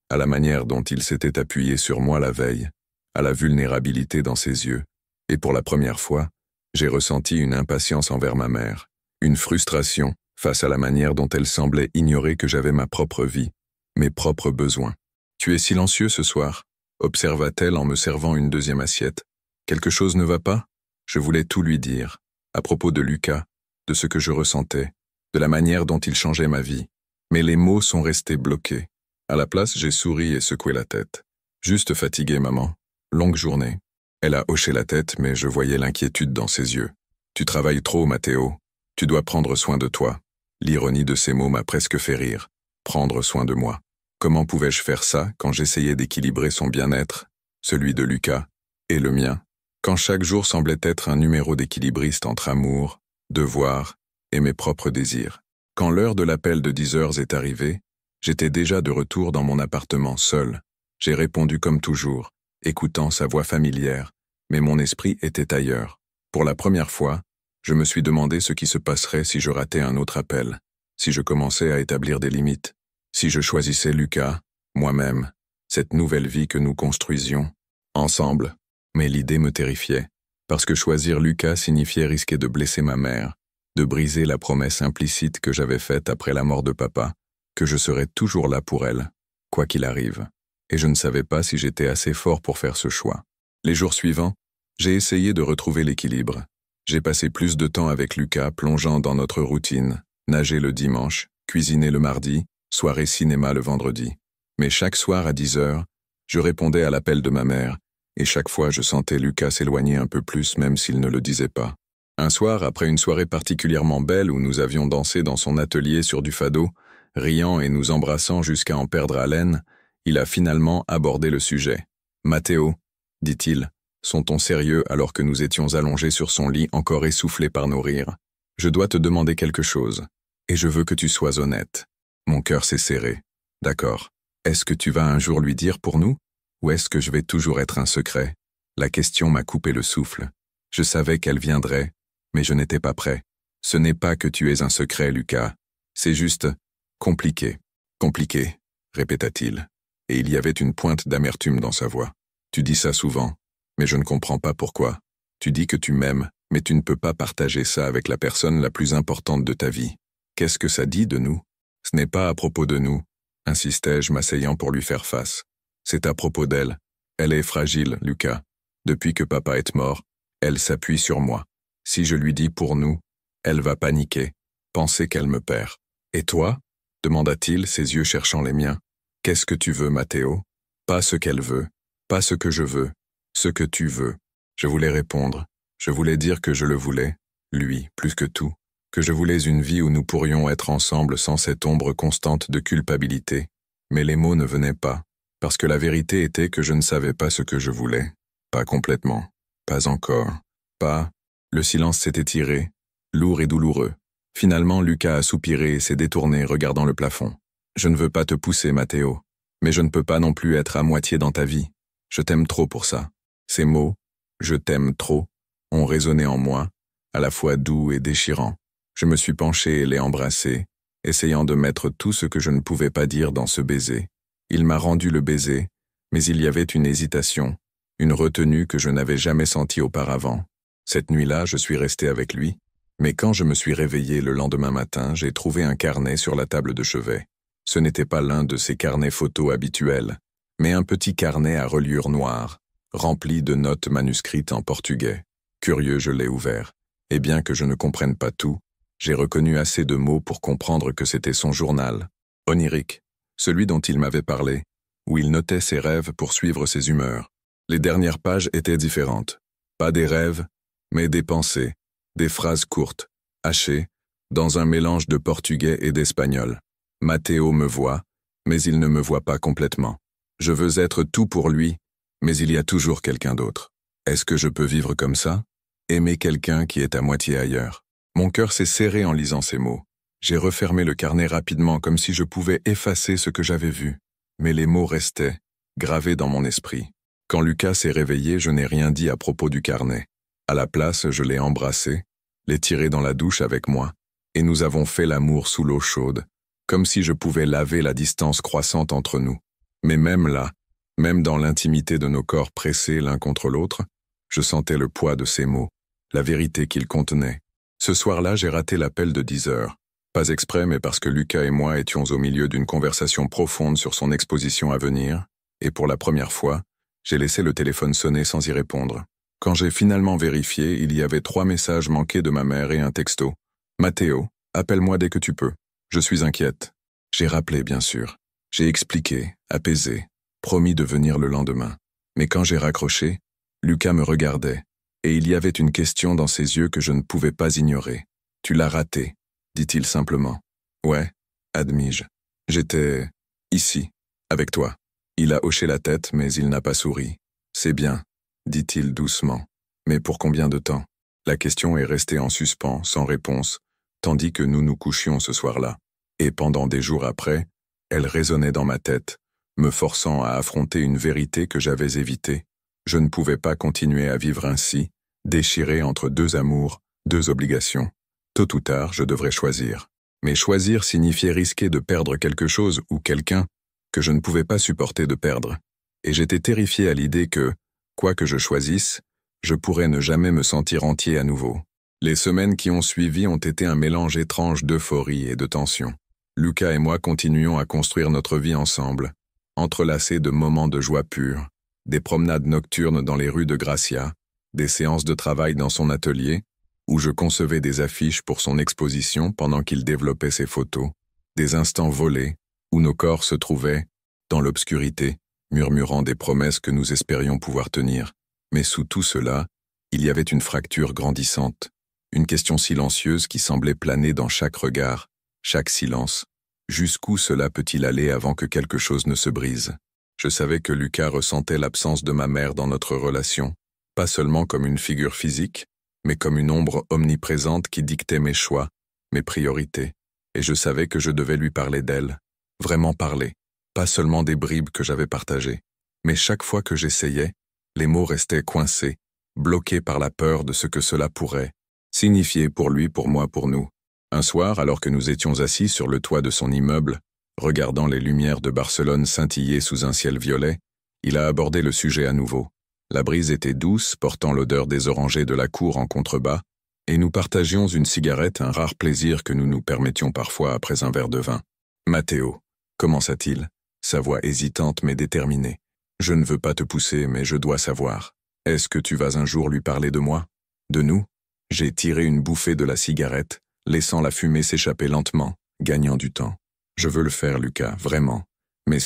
à la manière dont il s'était appuyé sur moi la veille, à la vulnérabilité dans ses yeux, et pour la première fois, j'ai ressenti une impatience envers ma mère, une frustration face à la manière dont elle semblait ignorer que j'avais ma propre vie, mes propres besoins. « Tu es silencieux ce soir », observa-t-elle en me servant une deuxième assiette. « Quelque chose ne va pas ?» Je voulais tout lui dire, à propos de Lucas, de ce que je ressentais, de la manière dont il changeait ma vie. Mais les mots sont restés bloqués. À la place, j'ai souri et secoué la tête. « Juste fatigué, maman. Longue journée. » Elle a hoché la tête, mais je voyais l'inquiétude dans ses yeux. « Tu travailles trop, Mathéo. Tu dois prendre soin de toi. » L'ironie de ces mots m'a presque fait rire. Prendre soin de moi. Comment pouvais-je faire ça quand j'essayais d'équilibrer son bien-être, celui de Lucas, et le mien, quand chaque jour semblait être un numéro d'équilibriste entre amour, devoir et mes propres désirs. Quand l'heure de l'appel de 10 heures est arrivée, j'étais déjà de retour dans mon appartement seul. J'ai répondu comme toujours, écoutant sa voix familière, mais mon esprit était ailleurs. Pour la première fois, je me suis demandé ce qui se passerait si je ratais un autre appel, si je commençais à établir des limites, si je choisissais Lucas, moi-même, cette nouvelle vie que nous construisions, ensemble. Mais l'idée me terrifiait, parce que choisir Lucas signifiait risquer de blesser ma mère, de briser la promesse implicite que j'avais faite après la mort de papa, que je serais toujours là pour elle, quoi qu'il arrive. Et je ne savais pas si j'étais assez fort pour faire ce choix. Les jours suivants, j'ai essayé de retrouver l'équilibre. J'ai passé plus de temps avec Lucas, plongeant dans notre routine, nager le dimanche, cuisiner le mardi, soirée cinéma le vendredi. Mais chaque soir à 10 heures, je répondais à l'appel de ma mère, et chaque fois je sentais Lucas s'éloigner un peu plus même s'il ne le disait pas. Un soir, après une soirée particulièrement belle où nous avions dansé dans son atelier sur du fado, riant et nous embrassant jusqu'à en perdre haleine, il a finalement abordé le sujet. « Mathéo, dit-il, son ton sérieux alors que nous étions allongés sur son lit encore essoufflés par nos rires. Je dois te demander quelque chose, et je veux que tu sois honnête. » Mon cœur s'est serré. « D'accord. Est-ce que tu vas un jour lui dire pour nous? Ou est-ce que je vais toujours être un secret ?» La question m'a coupé le souffle. Je savais qu'elle viendrait, mais je n'étais pas prêt. « Ce n'est pas que tu es un secret, Lucas. C'est juste compliqué. »« Compliqué, » répéta-t-il, et il y avait une pointe d'amertume dans sa voix. « Tu dis ça souvent, mais je ne comprends pas pourquoi. Tu dis que tu m'aimes, mais tu ne peux pas partager ça avec la personne la plus importante de ta vie. Qu'est-ce que ça dit de nous? Ce n'est pas à propos de nous, insistai-je m'asseyant pour lui faire face. C'est à propos d'elle. Elle est fragile, Lucas. Depuis que papa est mort, elle s'appuie sur moi. Si je lui dis pour nous, elle va paniquer, penser qu'elle me perd. Et toi? Demanda-t-il, ses yeux cherchant les miens. Qu'est-ce que tu veux, Mathéo? Pas ce qu'elle veut, pas ce que je veux, ce que tu veux. Je voulais répondre. Je voulais dire que je le voulais, lui, plus que tout, que je voulais une vie où nous pourrions être ensemble sans cette ombre constante de culpabilité. Mais les mots ne venaient pas, parce que la vérité était que je ne savais pas ce que je voulais. Pas complètement. Pas encore. Pas. Le silence s'est étiré, lourd et douloureux. Finalement, Lucas a soupiré et s'est détourné, regardant le plafond. Je ne veux pas te pousser, Matteo, mais je ne peux pas non plus être à moitié dans ta vie. Je t'aime trop pour ça. Ces mots, je t'aime trop, ont résonné en moi, à la fois doux et déchirants. Je me suis penché et l'ai embrassé, essayant de mettre tout ce que je ne pouvais pas dire dans ce baiser. Il m'a rendu le baiser, mais il y avait une hésitation, une retenue que je n'avais jamais sentie auparavant. Cette nuit-là, je suis resté avec lui, mais quand je me suis réveillé le lendemain matin, j'ai trouvé un carnet sur la table de chevet. Ce n'était pas l'un de ces carnets photos habituels, mais un petit carnet à reliure noire, rempli de notes manuscrites en portugais. Curieux, je l'ai ouvert, et bien que je ne comprenne pas tout, j'ai reconnu assez de mots pour comprendre que c'était son journal, onirique, celui dont il m'avait parlé, où il notait ses rêves pour suivre ses humeurs. Les dernières pages étaient différentes. Pas des rêves, mais des pensées, des phrases courtes, hachées, dans un mélange de portugais et d'espagnol. Matteo me voit, mais il ne me voit pas complètement. Je veux être tout pour lui, mais il y a toujours quelqu'un d'autre. Est-ce que je peux vivre comme ça? Aimer quelqu'un qui est à moitié ailleurs. Mon cœur s'est serré en lisant ces mots. J'ai refermé le carnet rapidement comme si je pouvais effacer ce que j'avais vu. Mais les mots restaient, gravés dans mon esprit. Quand Lucas s'est réveillé, je n'ai rien dit à propos du carnet. À la place, je l'ai embrassé, l'ai tiré dans la douche avec moi, et nous avons fait l'amour sous l'eau chaude, comme si je pouvais laver la distance croissante entre nous. Mais même là, même dans l'intimité de nos corps pressés l'un contre l'autre, je sentais le poids de ces mots, la vérité qu'ils contenaient. Ce soir-là, j'ai raté l'appel de 10 heures. Pas exprès, mais parce que Lucas et moi étions au milieu d'une conversation profonde sur son exposition à venir, et pour la première fois, j'ai laissé le téléphone sonner sans y répondre. Quand j'ai finalement vérifié, il y avait 3 messages manqués de ma mère et un texto. « Matteo, appelle-moi dès que tu peux. Je suis inquiète. » J'ai rappelé, bien sûr. J'ai expliqué, apaisé, promis de venir le lendemain. Mais quand j'ai raccroché, Lucas me regardait, et il y avait une question dans ses yeux que je ne pouvais pas ignorer. « Tu l'as raté », dit-il simplement. « Ouais, admis-je. J'étais ici, avec toi. » Il a hoché la tête, mais il n'a pas souri. « C'est bien, » dit-il doucement. « Mais pour combien de temps ?» La question est restée en suspens, sans réponse, tandis que nous nous couchions ce soir-là. Et pendant des jours après, elle résonnait dans ma tête, me forçant à affronter une vérité que j'avais évitée. Je ne pouvais pas continuer à vivre ainsi, déchiré entre 2 amours, 2 obligations. Tôt ou tard, je devrais choisir. Mais choisir signifiait risquer de perdre quelque chose ou quelqu'un que je ne pouvais pas supporter de perdre. Et j'étais terrifié à l'idée que, quoi que je choisisse, je pourrais ne jamais me sentir entier à nouveau. Les semaines qui ont suivi ont été un mélange étrange d'euphorie et de tension. Lucas et moi continuions à construire notre vie ensemble, entrelacés de moments de joie pure, des promenades nocturnes dans les rues de Gracia, des séances de travail dans son atelier, où je concevais des affiches pour son exposition pendant qu'il développait ses photos, des instants volés, où nos corps se trouvaient, dans l'obscurité, murmurant des promesses que nous espérions pouvoir tenir. Mais sous tout cela, il y avait une fracture grandissante, une question silencieuse qui semblait planer dans chaque regard, chaque silence. Jusqu'où cela peut-il aller avant que quelque chose ne se brise? Je savais que Lucas ressentait l'absence de ma mère dans notre relation, pas seulement comme une figure physique, mais comme une ombre omniprésente qui dictait mes choix, mes priorités. Et je savais que je devais lui parler d'elle, vraiment parler, pas seulement des bribes que j'avais partagées. Mais chaque fois que j'essayais, les mots restaient coincés, bloqués par la peur de ce que cela pourrait signifier pour lui, pour moi, pour nous. Un soir, alors que nous étions assis sur le toit de son immeuble, regardant les lumières de Barcelone scintiller sous un ciel violet, il a abordé le sujet à nouveau. La brise était douce, portant l'odeur des orangers de la cour en contrebas, et nous partagions une cigarette, un rare plaisir que nous nous permettions parfois après un verre de vin. « Matteo, » commença-t-il, sa voix hésitante mais déterminée. « Je ne veux pas te pousser, mais je dois savoir. Est-ce que tu vas un jour lui parler de moi? De nous ?» J'ai tiré une bouffée de la cigarette, laissant la fumée s'échapper lentement, gagnant du temps. « Je veux le faire, Lucas, vraiment. Mais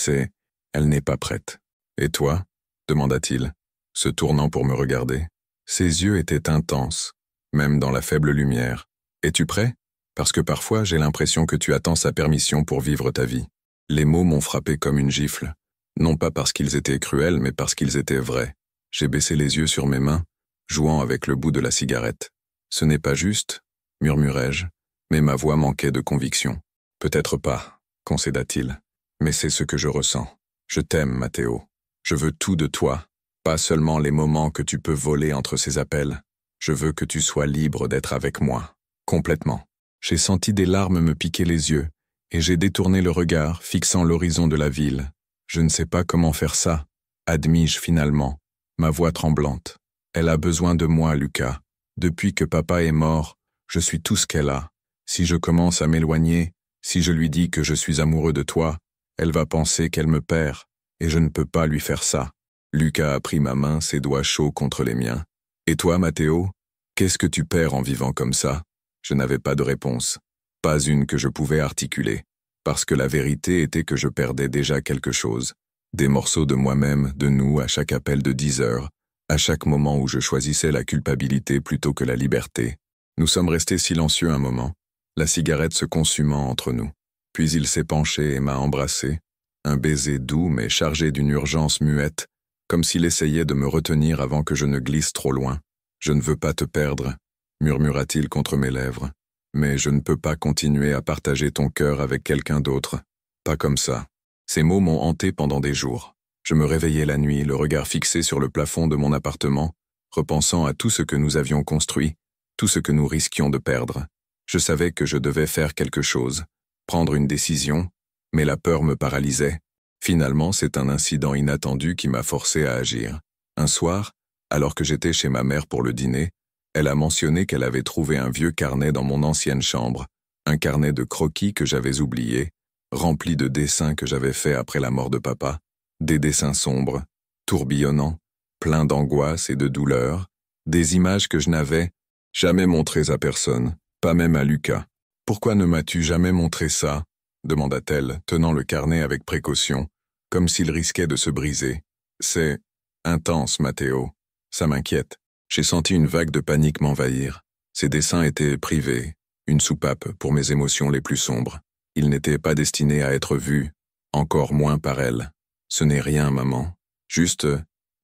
elle n'est pas prête. »« Et toi ?» demanda-t-il, se tournant pour me regarder. « Ses yeux étaient intenses, même dans la faible lumière. Es-tu prêt? Parce que parfois j'ai l'impression que tu attends sa permission pour vivre ta vie. Les mots m'ont frappé comme une gifle, non pas parce qu'ils étaient cruels, mais parce qu'ils étaient vrais. J'ai baissé les yeux sur mes mains, jouant avec le bout de la cigarette. Ce n'est pas juste, murmurai-je, mais ma voix manquait de conviction. Peut-être pas, concéda-t-il, mais c'est ce que je ressens. Je t'aime, Matteo. Je veux tout de toi, pas seulement les moments que tu peux voler entre ces appels. Je veux que tu sois libre d'être avec moi, complètement. J'ai senti des larmes me piquer les yeux, et j'ai détourné le regard, fixant l'horizon de la ville. Je ne sais pas comment faire ça, admis-je finalement, ma voix tremblante. Elle a besoin de moi, Lucas. Depuis que papa est mort, je suis tout ce qu'elle a. Si je commence à m'éloigner, si je lui dis que je suis amoureux de toi, elle va penser qu'elle me perd, et je ne peux pas lui faire ça. Lucas a pris ma main, ses doigts chauds contre les miens. Et toi, Matteo, qu'est-ce que tu perds en vivant comme ça? Je n'avais pas de réponse, pas une que je pouvais articuler, parce que la vérité était que je perdais déjà quelque chose. Des morceaux de moi-même, de nous, à chaque appel de 10 heures, à chaque moment où je choisissais la culpabilité plutôt que la liberté. Nous sommes restés silencieux un moment, la cigarette se consumant entre nous. Puis il s'est penché et m'a embrassé, un baiser doux mais chargé d'une urgence muette, comme s'il essayait de me retenir avant que je ne glisse trop loin. « Je ne veux pas te perdre », murmura-t-il contre mes lèvres, « mais je ne peux pas continuer à partager ton cœur avec quelqu'un d'autre. Pas comme ça. » Ces mots m'ont hanté pendant des jours. Je me réveillais la nuit, le regard fixé sur le plafond de mon appartement, repensant à tout ce que nous avions construit, tout ce que nous risquions de perdre. Je savais que je devais faire quelque chose, prendre une décision, mais la peur me paralysait. Finalement, c'est un incident inattendu qui m'a forcé à agir. Un soir, alors que j'étais chez ma mère pour le dîner, elle a mentionné qu'elle avait trouvé un vieux carnet dans mon ancienne chambre, un carnet de croquis que j'avais oublié, rempli de dessins que j'avais faits après la mort de papa, des dessins sombres, tourbillonnants, pleins d'angoisse et de douleur, des images que je n'avais jamais montrées à personne, pas même à Lucas. « Pourquoi ne m'as-tu jamais montré ça ?» demanda-t-elle, tenant le carnet avec précaution, comme s'il risquait de se briser. « C'est intense, Matteo. Ça m'inquiète. » J'ai senti une vague de panique m'envahir. Ces dessins étaient privés, une soupape pour mes émotions les plus sombres. Ils n'étaient pas destinés à être vus, encore moins par elle. « Ce n'est rien, maman. Juste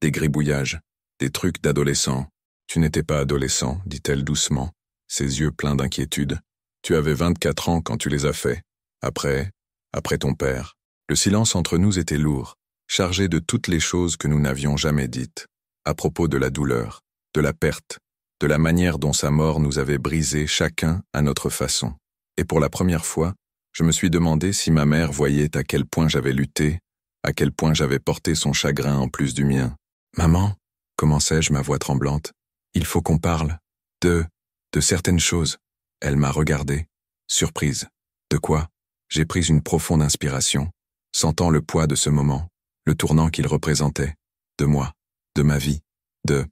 des gribouillages, des trucs d'adolescent. »« Tu n'étais pas adolescent, dit-elle doucement, ses yeux pleins d'inquiétude. Tu avais 24 ans quand tu les as faits. Après ton père. » Le silence entre nous était lourd, chargé de toutes les choses que nous n'avions jamais dites, à propos de la douleur, de la perte, de la manière dont sa mort nous avait brisés chacun à notre façon. Et pour la première fois, je me suis demandé si ma mère voyait à quel point j'avais lutté, à quel point j'avais porté son chagrin en plus du mien. « Maman, commençai-je ma voix tremblante, il faut qu'on parle de certaines choses. » Elle m'a regardé, surprise. De quoi? J'ai pris une profonde inspiration, sentant le poids de ce moment, le tournant qu'il représentait, de moi, de ma vie, de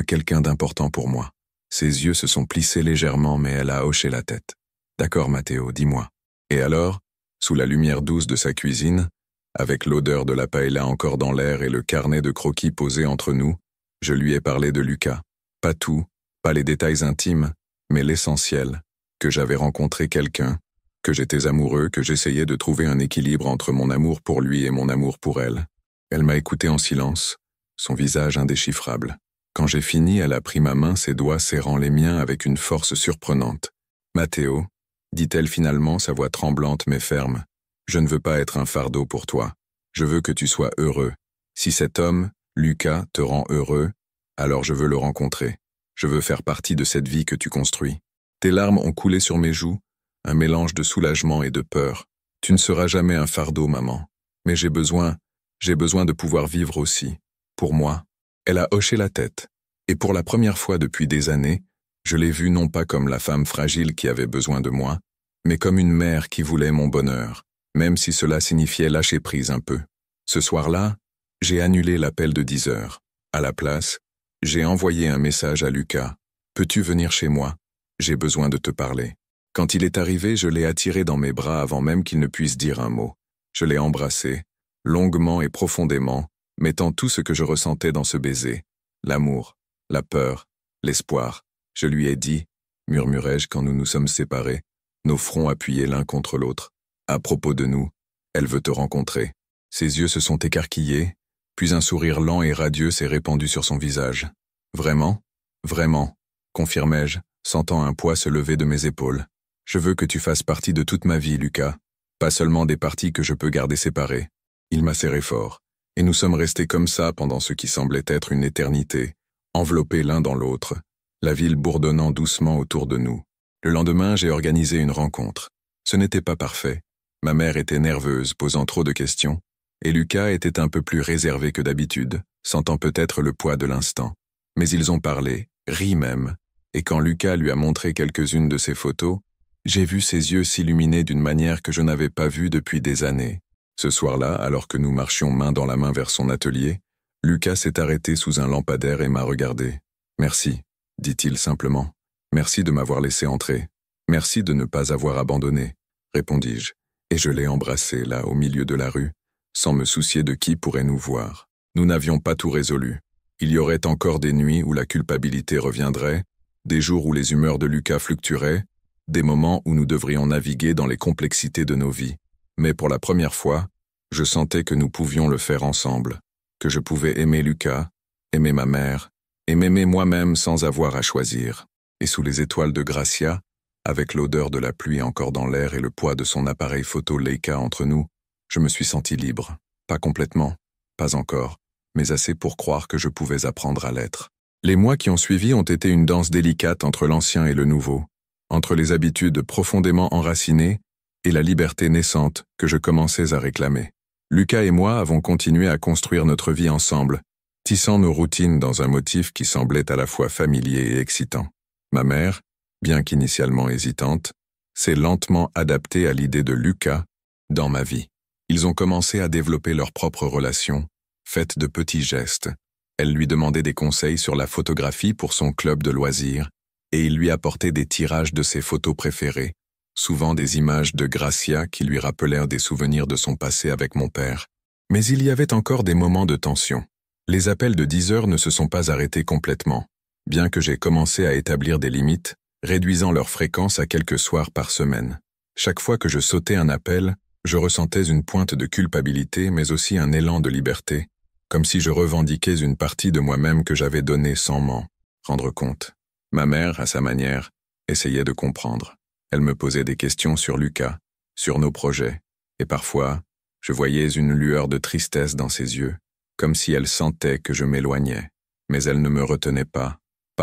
quelqu'un d'important pour moi. Ses yeux se sont plissés légèrement, mais elle a hoché la tête. « D'accord, Matteo, dis-moi. » Et alors, sous la lumière douce de sa cuisine, avec l'odeur de la paella encore dans l'air et le carnet de croquis posé entre nous, je lui ai parlé de Lucas. Pas tout, pas les détails intimes, mais l'essentiel, que j'avais rencontré quelqu'un, que j'étais amoureux, que j'essayais de trouver un équilibre entre mon amour pour lui et mon amour pour elle. Elle m'a écouté en silence, son visage indéchiffrable. Quand j'ai fini, elle a pris ma main, ses doigts serrant les miens avec une force surprenante. « Matteo, » dit-elle finalement, sa voix tremblante mais ferme, « je ne veux pas être un fardeau pour toi. Je veux que tu sois heureux. Si cet homme, Lucas, te rend heureux, alors je veux le rencontrer. Je veux faire partie de cette vie que tu construis. » Tes larmes ont coulé sur mes joues, un mélange de soulagement et de peur. Tu ne seras jamais un fardeau, maman. Mais j'ai besoin de pouvoir vivre aussi. Pour moi. Elle a hoché la tête. Et pour la première fois depuis des années, je l'ai vue non pas comme la femme fragile qui avait besoin de moi, mais comme une mère qui voulait mon bonheur, même si cela signifiait lâcher prise un peu. Ce soir-là, j'ai annulé l'appel de 10 heures. À la place, j'ai envoyé un message à Lucas. « Peux-tu venir chez moi? J'ai besoin de te parler. » Quand il est arrivé, je l'ai attiré dans mes bras avant même qu'il ne puisse dire un mot. Je l'ai embrassé, longuement et profondément, mettant tout ce que je ressentais dans ce baiser. L'amour, la peur, L'espoir, je lui ai dit, murmurai-je quand nous nous sommes séparés, nos fronts appuyés l'un contre l'autre. À propos de nous, elle veut te rencontrer. Ses yeux se sont écarquillés, puis un sourire lent et radieux s'est répandu sur son visage. Vraiment? Vraiment, confirmai-je, sentant un poids se lever de mes épaules. Je veux que tu fasses partie de toute ma vie, Lucas, pas seulement des parties que je peux garder séparées. Il m'a serré fort, et nous sommes restés comme ça pendant ce qui semblait être une éternité, enveloppés l'un dans l'autre, la ville bourdonnant doucement autour de nous. Le lendemain, j'ai organisé une rencontre. Ce n'était pas parfait. Ma mère était nerveuse, posant trop de questions, et Lucas était un peu plus réservé que d'habitude, sentant peut-être le poids de l'instant. Mais ils ont parlé, ri même, et quand Lucas lui a montré quelques-unes de ses photos, j'ai vu ses yeux s'illuminer d'une manière que je n'avais pas vue depuis des années. Ce soir-là, alors que nous marchions main dans la main vers son atelier, Lucas s'est arrêté sous un lampadaire et m'a regardé. « Merci », dit-il simplement. « Merci de m'avoir laissé entrer. Merci de ne pas avoir abandonné », répondis-je, et je l'ai embrassé là, au milieu de la rue, sans me soucier de qui pourrait nous voir. Nous n'avions pas tout résolu. Il y aurait encore des nuits où la culpabilité reviendrait, des jours où les humeurs de Lucas fluctueraient, des moments où nous devrions naviguer dans les complexités de nos vies. Mais pour la première fois, je sentais que nous pouvions le faire ensemble, que je pouvais aimer Lucas, aimer ma mère, et m'aimer moi-même sans avoir à choisir. Et sous les étoiles de Gracia, avec l'odeur de la pluie encore dans l'air et le poids de son appareil photo Leica entre nous, je me suis senti libre. Pas complètement, pas encore, mais assez pour croire que je pouvais apprendre à l'être. Les mois qui ont suivi ont été une danse délicate entre l'ancien et le nouveau, entre les habitudes profondément enracinées et la liberté naissante que je commençais à réclamer. Lucas et moi avons continué à construire notre vie ensemble, tissant nos routines dans un motif qui semblait à la fois familier et excitant. Ma mère, bien qu'initialement hésitante, s'est lentement adaptée à l'idée de Lucas dans ma vie. Ils ont commencé à développer leur propre relation, faite de petits gestes. Elle lui demandait des conseils sur la photographie pour son club de loisirs, et il lui apportait des tirages de ses photos préférées, souvent des images de Gracia qui lui rappelèrent des souvenirs de son passé avec mon père. Mais il y avait encore des moments de tension. Les appels de 10 heures ne se sont pas arrêtés complètement, bien que j'ai commencé à établir des limites, réduisant leur fréquence à quelques soirs par semaine. Chaque fois que je sautais un appel, je ressentais une pointe de culpabilité mais aussi un élan de liberté, comme si je revendiquais une partie de moi-même que j'avais donnée sans m'en rendre compte. Ma mère, à sa manière, essayait de comprendre. Elle me posait des questions sur Lucas, sur nos projets, et parfois, je voyais une lueur de tristesse dans ses yeux, comme si elle sentait que je m'éloignais. Mais elle ne me retenait pas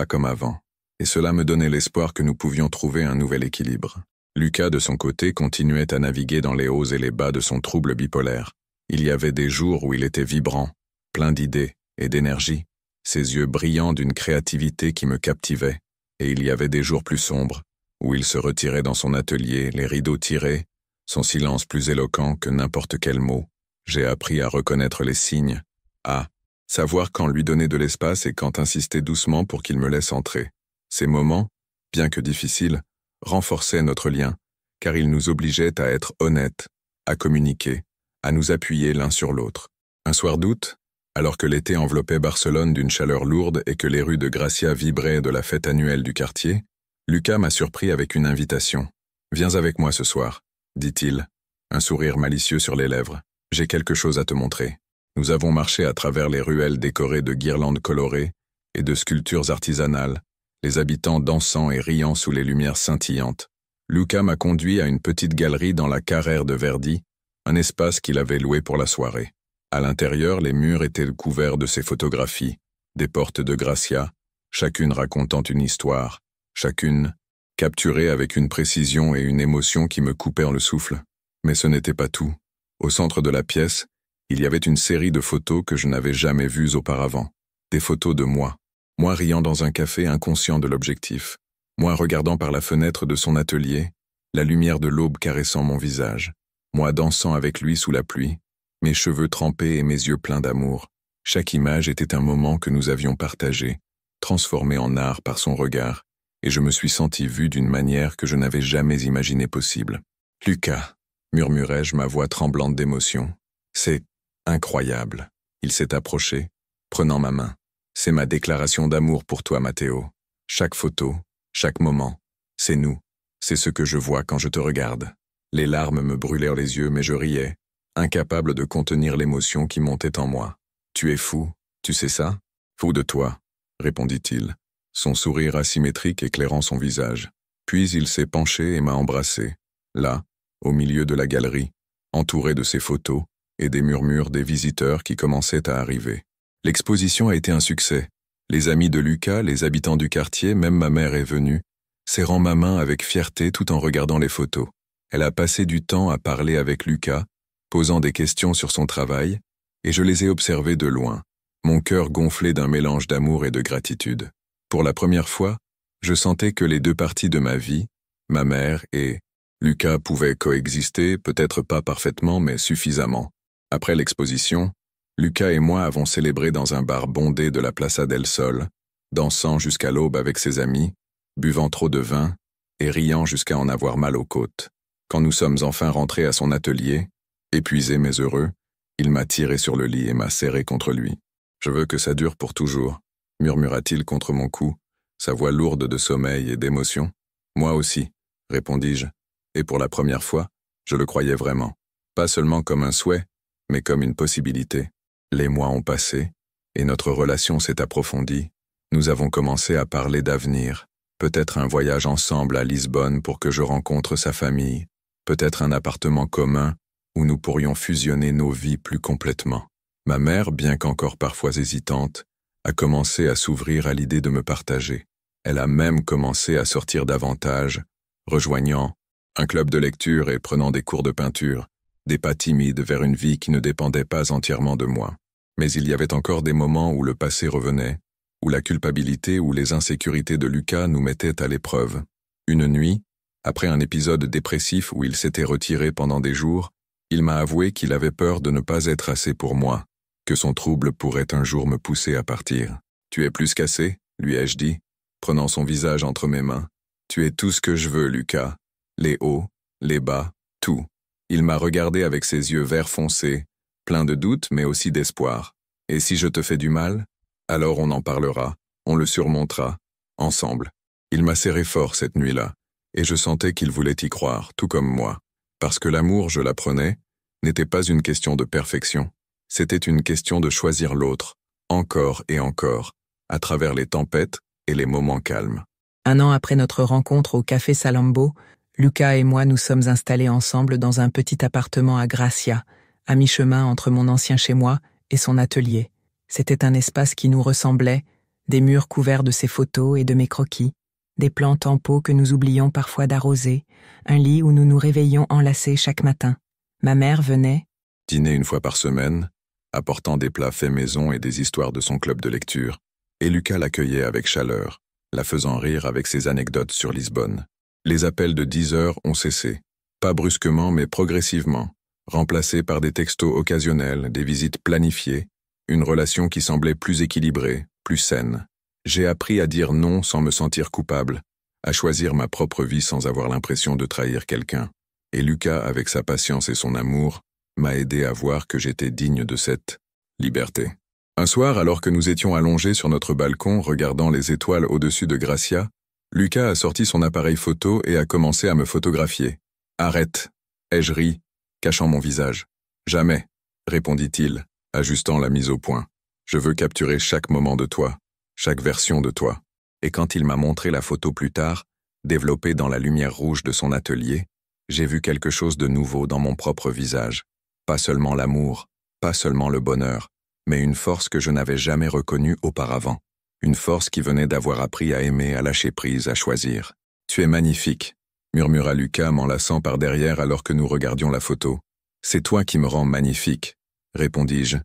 comme avant, et cela me donnait l'espoir que nous pouvions trouver un nouvel équilibre. Lucas, de son côté, continuait à naviguer dans les hauts et les bas de son trouble bipolaire. Il y avait des jours où il était vibrant, plein d'idées et d'énergie, ses yeux brillants d'une créativité qui me captivait, et il y avait des jours plus sombres, où il se retirait dans son atelier, les rideaux tirés, son silence plus éloquent que n'importe quel mot. J'ai appris à reconnaître les signes, à savoir quand lui donner de l'espace et quand insister doucement pour qu'il me laisse entrer. Ces moments, bien que difficiles, renforçaient notre lien, car ils nous obligeaient à être honnêtes, à communiquer, à nous appuyer l'un sur l'autre. Un soir d'août, alors que l'été enveloppait Barcelone d'une chaleur lourde et que les rues de Gracia vibraient de la fête annuelle du quartier, Lucas m'a surpris avec une invitation. « Viens avec moi ce soir », dit-il, un sourire malicieux sur les lèvres. « J'ai quelque chose à te montrer. » Nous avons marché à travers les ruelles décorées de guirlandes colorées et de sculptures artisanales, les habitants dansant et riant sous les lumières scintillantes. Lucas m'a conduit à une petite galerie dans la Carrère de Verdi, un espace qu'il avait loué pour la soirée. À l'intérieur, les murs étaient couverts de ses photographies, des portes de Gracia, chacune racontant une histoire, chacune capturée avec une précision et une émotion qui me coupèrent le souffle. Mais ce n'était pas tout. Au centre de la pièce, il y avait une série de photos que je n'avais jamais vues auparavant. Des photos de moi. Moi riant dans un café inconscient de l'objectif. Moi regardant par la fenêtre de son atelier, la lumière de l'aube caressant mon visage. Moi dansant avec lui sous la pluie, mes cheveux trempés et mes yeux pleins d'amour. Chaque image était un moment que nous avions partagé, transformé en art par son regard, et je me suis senti vu d'une manière que je n'avais jamais imaginé possible. « Lucas », murmurai-je, ma voix tremblante d'émotion. « C'est incroyable. » Il s'est approché, prenant ma main. « C'est ma déclaration d'amour pour toi, Matteo. Chaque photo, chaque moment, c'est nous. C'est ce que je vois quand je te regarde. Les larmes me brûlèrent les yeux, mais je riais, incapable de contenir l'émotion qui montait en moi. Tu es fou, tu sais ça? Fou de toi, répondit-il, son sourire asymétrique éclairant son visage. Puis il s'est penché et m'a embrassé, là, au milieu de la galerie, entouré de ses photos et des murmures des visiteurs qui commençaient à arriver. L'exposition a été un succès. Les amis de Lucas, les habitants du quartier, même ma mère est venue, serrant ma main avec fierté tout en regardant les photos. Elle a passé du temps à parler avec Lucas, posant des questions sur son travail, et je les ai observés de loin, mon cœur gonflé d'un mélange d'amour et de gratitude. Pour la première fois, je sentais que les deux parties de ma vie, ma mère et Lucas, pouvaient coexister, peut-être pas parfaitement, mais suffisamment. Après l'exposition, Lucas et moi avons célébré dans un bar bondé de la Plaza del Sol, dansant jusqu'à l'aube avec ses amis, buvant trop de vin et riant jusqu'à en avoir mal aux côtes. Quand nous sommes enfin rentrés à son atelier, épuisés mais heureux, il m'a tiré sur le lit et m'a serré contre lui. « Je veux que ça dure pour toujours », murmura-t-il contre mon cou, sa voix lourde de sommeil et d'émotion. « Moi aussi », répondis-je, et pour la première fois, je le croyais vraiment. Pas seulement comme un souhait, mais comme une possibilité. Les mois ont passé, et notre relation s'est approfondie. Nous avons commencé à parler d'avenir, peut-être un voyage ensemble à Lisbonne pour que je rencontre sa famille, peut-être un appartement commun où nous pourrions fusionner nos vies plus complètement. Ma mère, bien qu'encore parfois hésitante, a commencé à s'ouvrir à l'idée de me partager. Elle a même commencé à sortir davantage, rejoignant un club de lecture et prenant des cours de peinture, des pas timides vers une vie qui ne dépendait pas entièrement de moi. Mais il y avait encore des moments où le passé revenait, où la culpabilité ou les insécurités de Lucas nous mettaient à l'épreuve. Une nuit, après un épisode dépressif où il s'était retiré pendant des jours, il m'a avoué qu'il avait peur de ne pas être assez pour moi, que son trouble pourrait un jour me pousser à partir. « Tu es plus qu'assez » lui ai-je dit, prenant son visage entre mes mains. « Tu es tout ce que je veux, Lucas. Les hauts, les bas, tout. » Il m'a regardé avec ses yeux vert foncé, plein de doutes mais aussi d'espoir. « Et si je te fais du mal? Alors on en parlera, on le surmontera, ensemble. » Il m'a serré fort cette nuit-là, et je sentais qu'il voulait y croire, tout comme moi. Parce que l'amour, je l'apprenais, n'était pas une question de perfection. C'était une question de choisir l'autre, encore et encore, à travers les tempêtes et les moments calmes. 1 an après notre rencontre au Café Salambo, Lucas et moi nous sommes installés ensemble dans un petit appartement à Gracia, à mi-chemin entre mon ancien chez-moi et son atelier. C'était un espace qui nous ressemblait, des murs couverts de ses photos et de mes croquis, des plantes en pot que nous oublions parfois d'arroser, un lit où nous nous réveillions enlacés chaque matin. Ma mère venait dîner une fois par semaine, apportant des plats faits maison et des histoires de son club de lecture, et Lucas l'accueillait avec chaleur, la faisant rire avec ses anecdotes sur Lisbonne. Les appels de 10 heures ont cessé, pas brusquement mais progressivement, remplacés par des textos occasionnels, des visites planifiées, une relation qui semblait plus équilibrée, plus saine. J'ai appris à dire non sans me sentir coupable, à choisir ma propre vie sans avoir l'impression de trahir quelqu'un. Et Lucas, avec sa patience et son amour, m'a aidé à voir que j'étais digne de cette liberté. Un soir, alors que nous étions allongés sur notre balcon regardant les étoiles au-dessus de Gracia, Lucas a sorti son appareil photo et a commencé à me photographier. « Arrête !» ai-je ri, cachant mon visage. « Jamais !» répondit-il, ajustant la mise au point. « Je veux capturer chaque moment de toi, chaque version de toi. » Et quand il m'a montré la photo plus tard, développée dans la lumière rouge de son atelier, j'ai vu quelque chose de nouveau dans mon propre visage. Pas seulement l'amour, pas seulement le bonheur, mais une force que je n'avais jamais reconnue auparavant. Une force qui venait d'avoir appris à aimer, à lâcher prise, à choisir. « Tu es magnifique », murmura Lucas m'enlaçant par derrière alors que nous regardions la photo. « C'est toi qui me rends magnifique », répondis-je,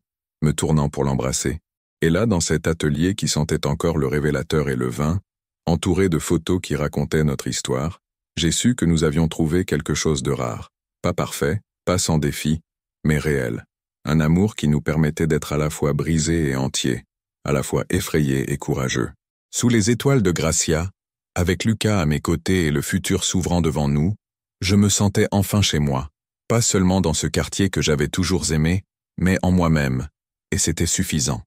me tournant pour l'embrasser. Et là, dans cet atelier qui sentait encore le révélateur et le vin, entouré de photos qui racontaient notre histoire, j'ai su que nous avions trouvé quelque chose de rare. Pas parfait, pas sans défi, mais réel. Un amour qui nous permettait d'être à la fois brisé et entier, à la fois effrayé et courageux. Sous les étoiles de Gracia, avec Lucas à mes côtés et le futur s'ouvrant devant nous, je me sentais enfin chez moi, pas seulement dans ce quartier que j'avais toujours aimé, mais en moi-même, et c'était suffisant.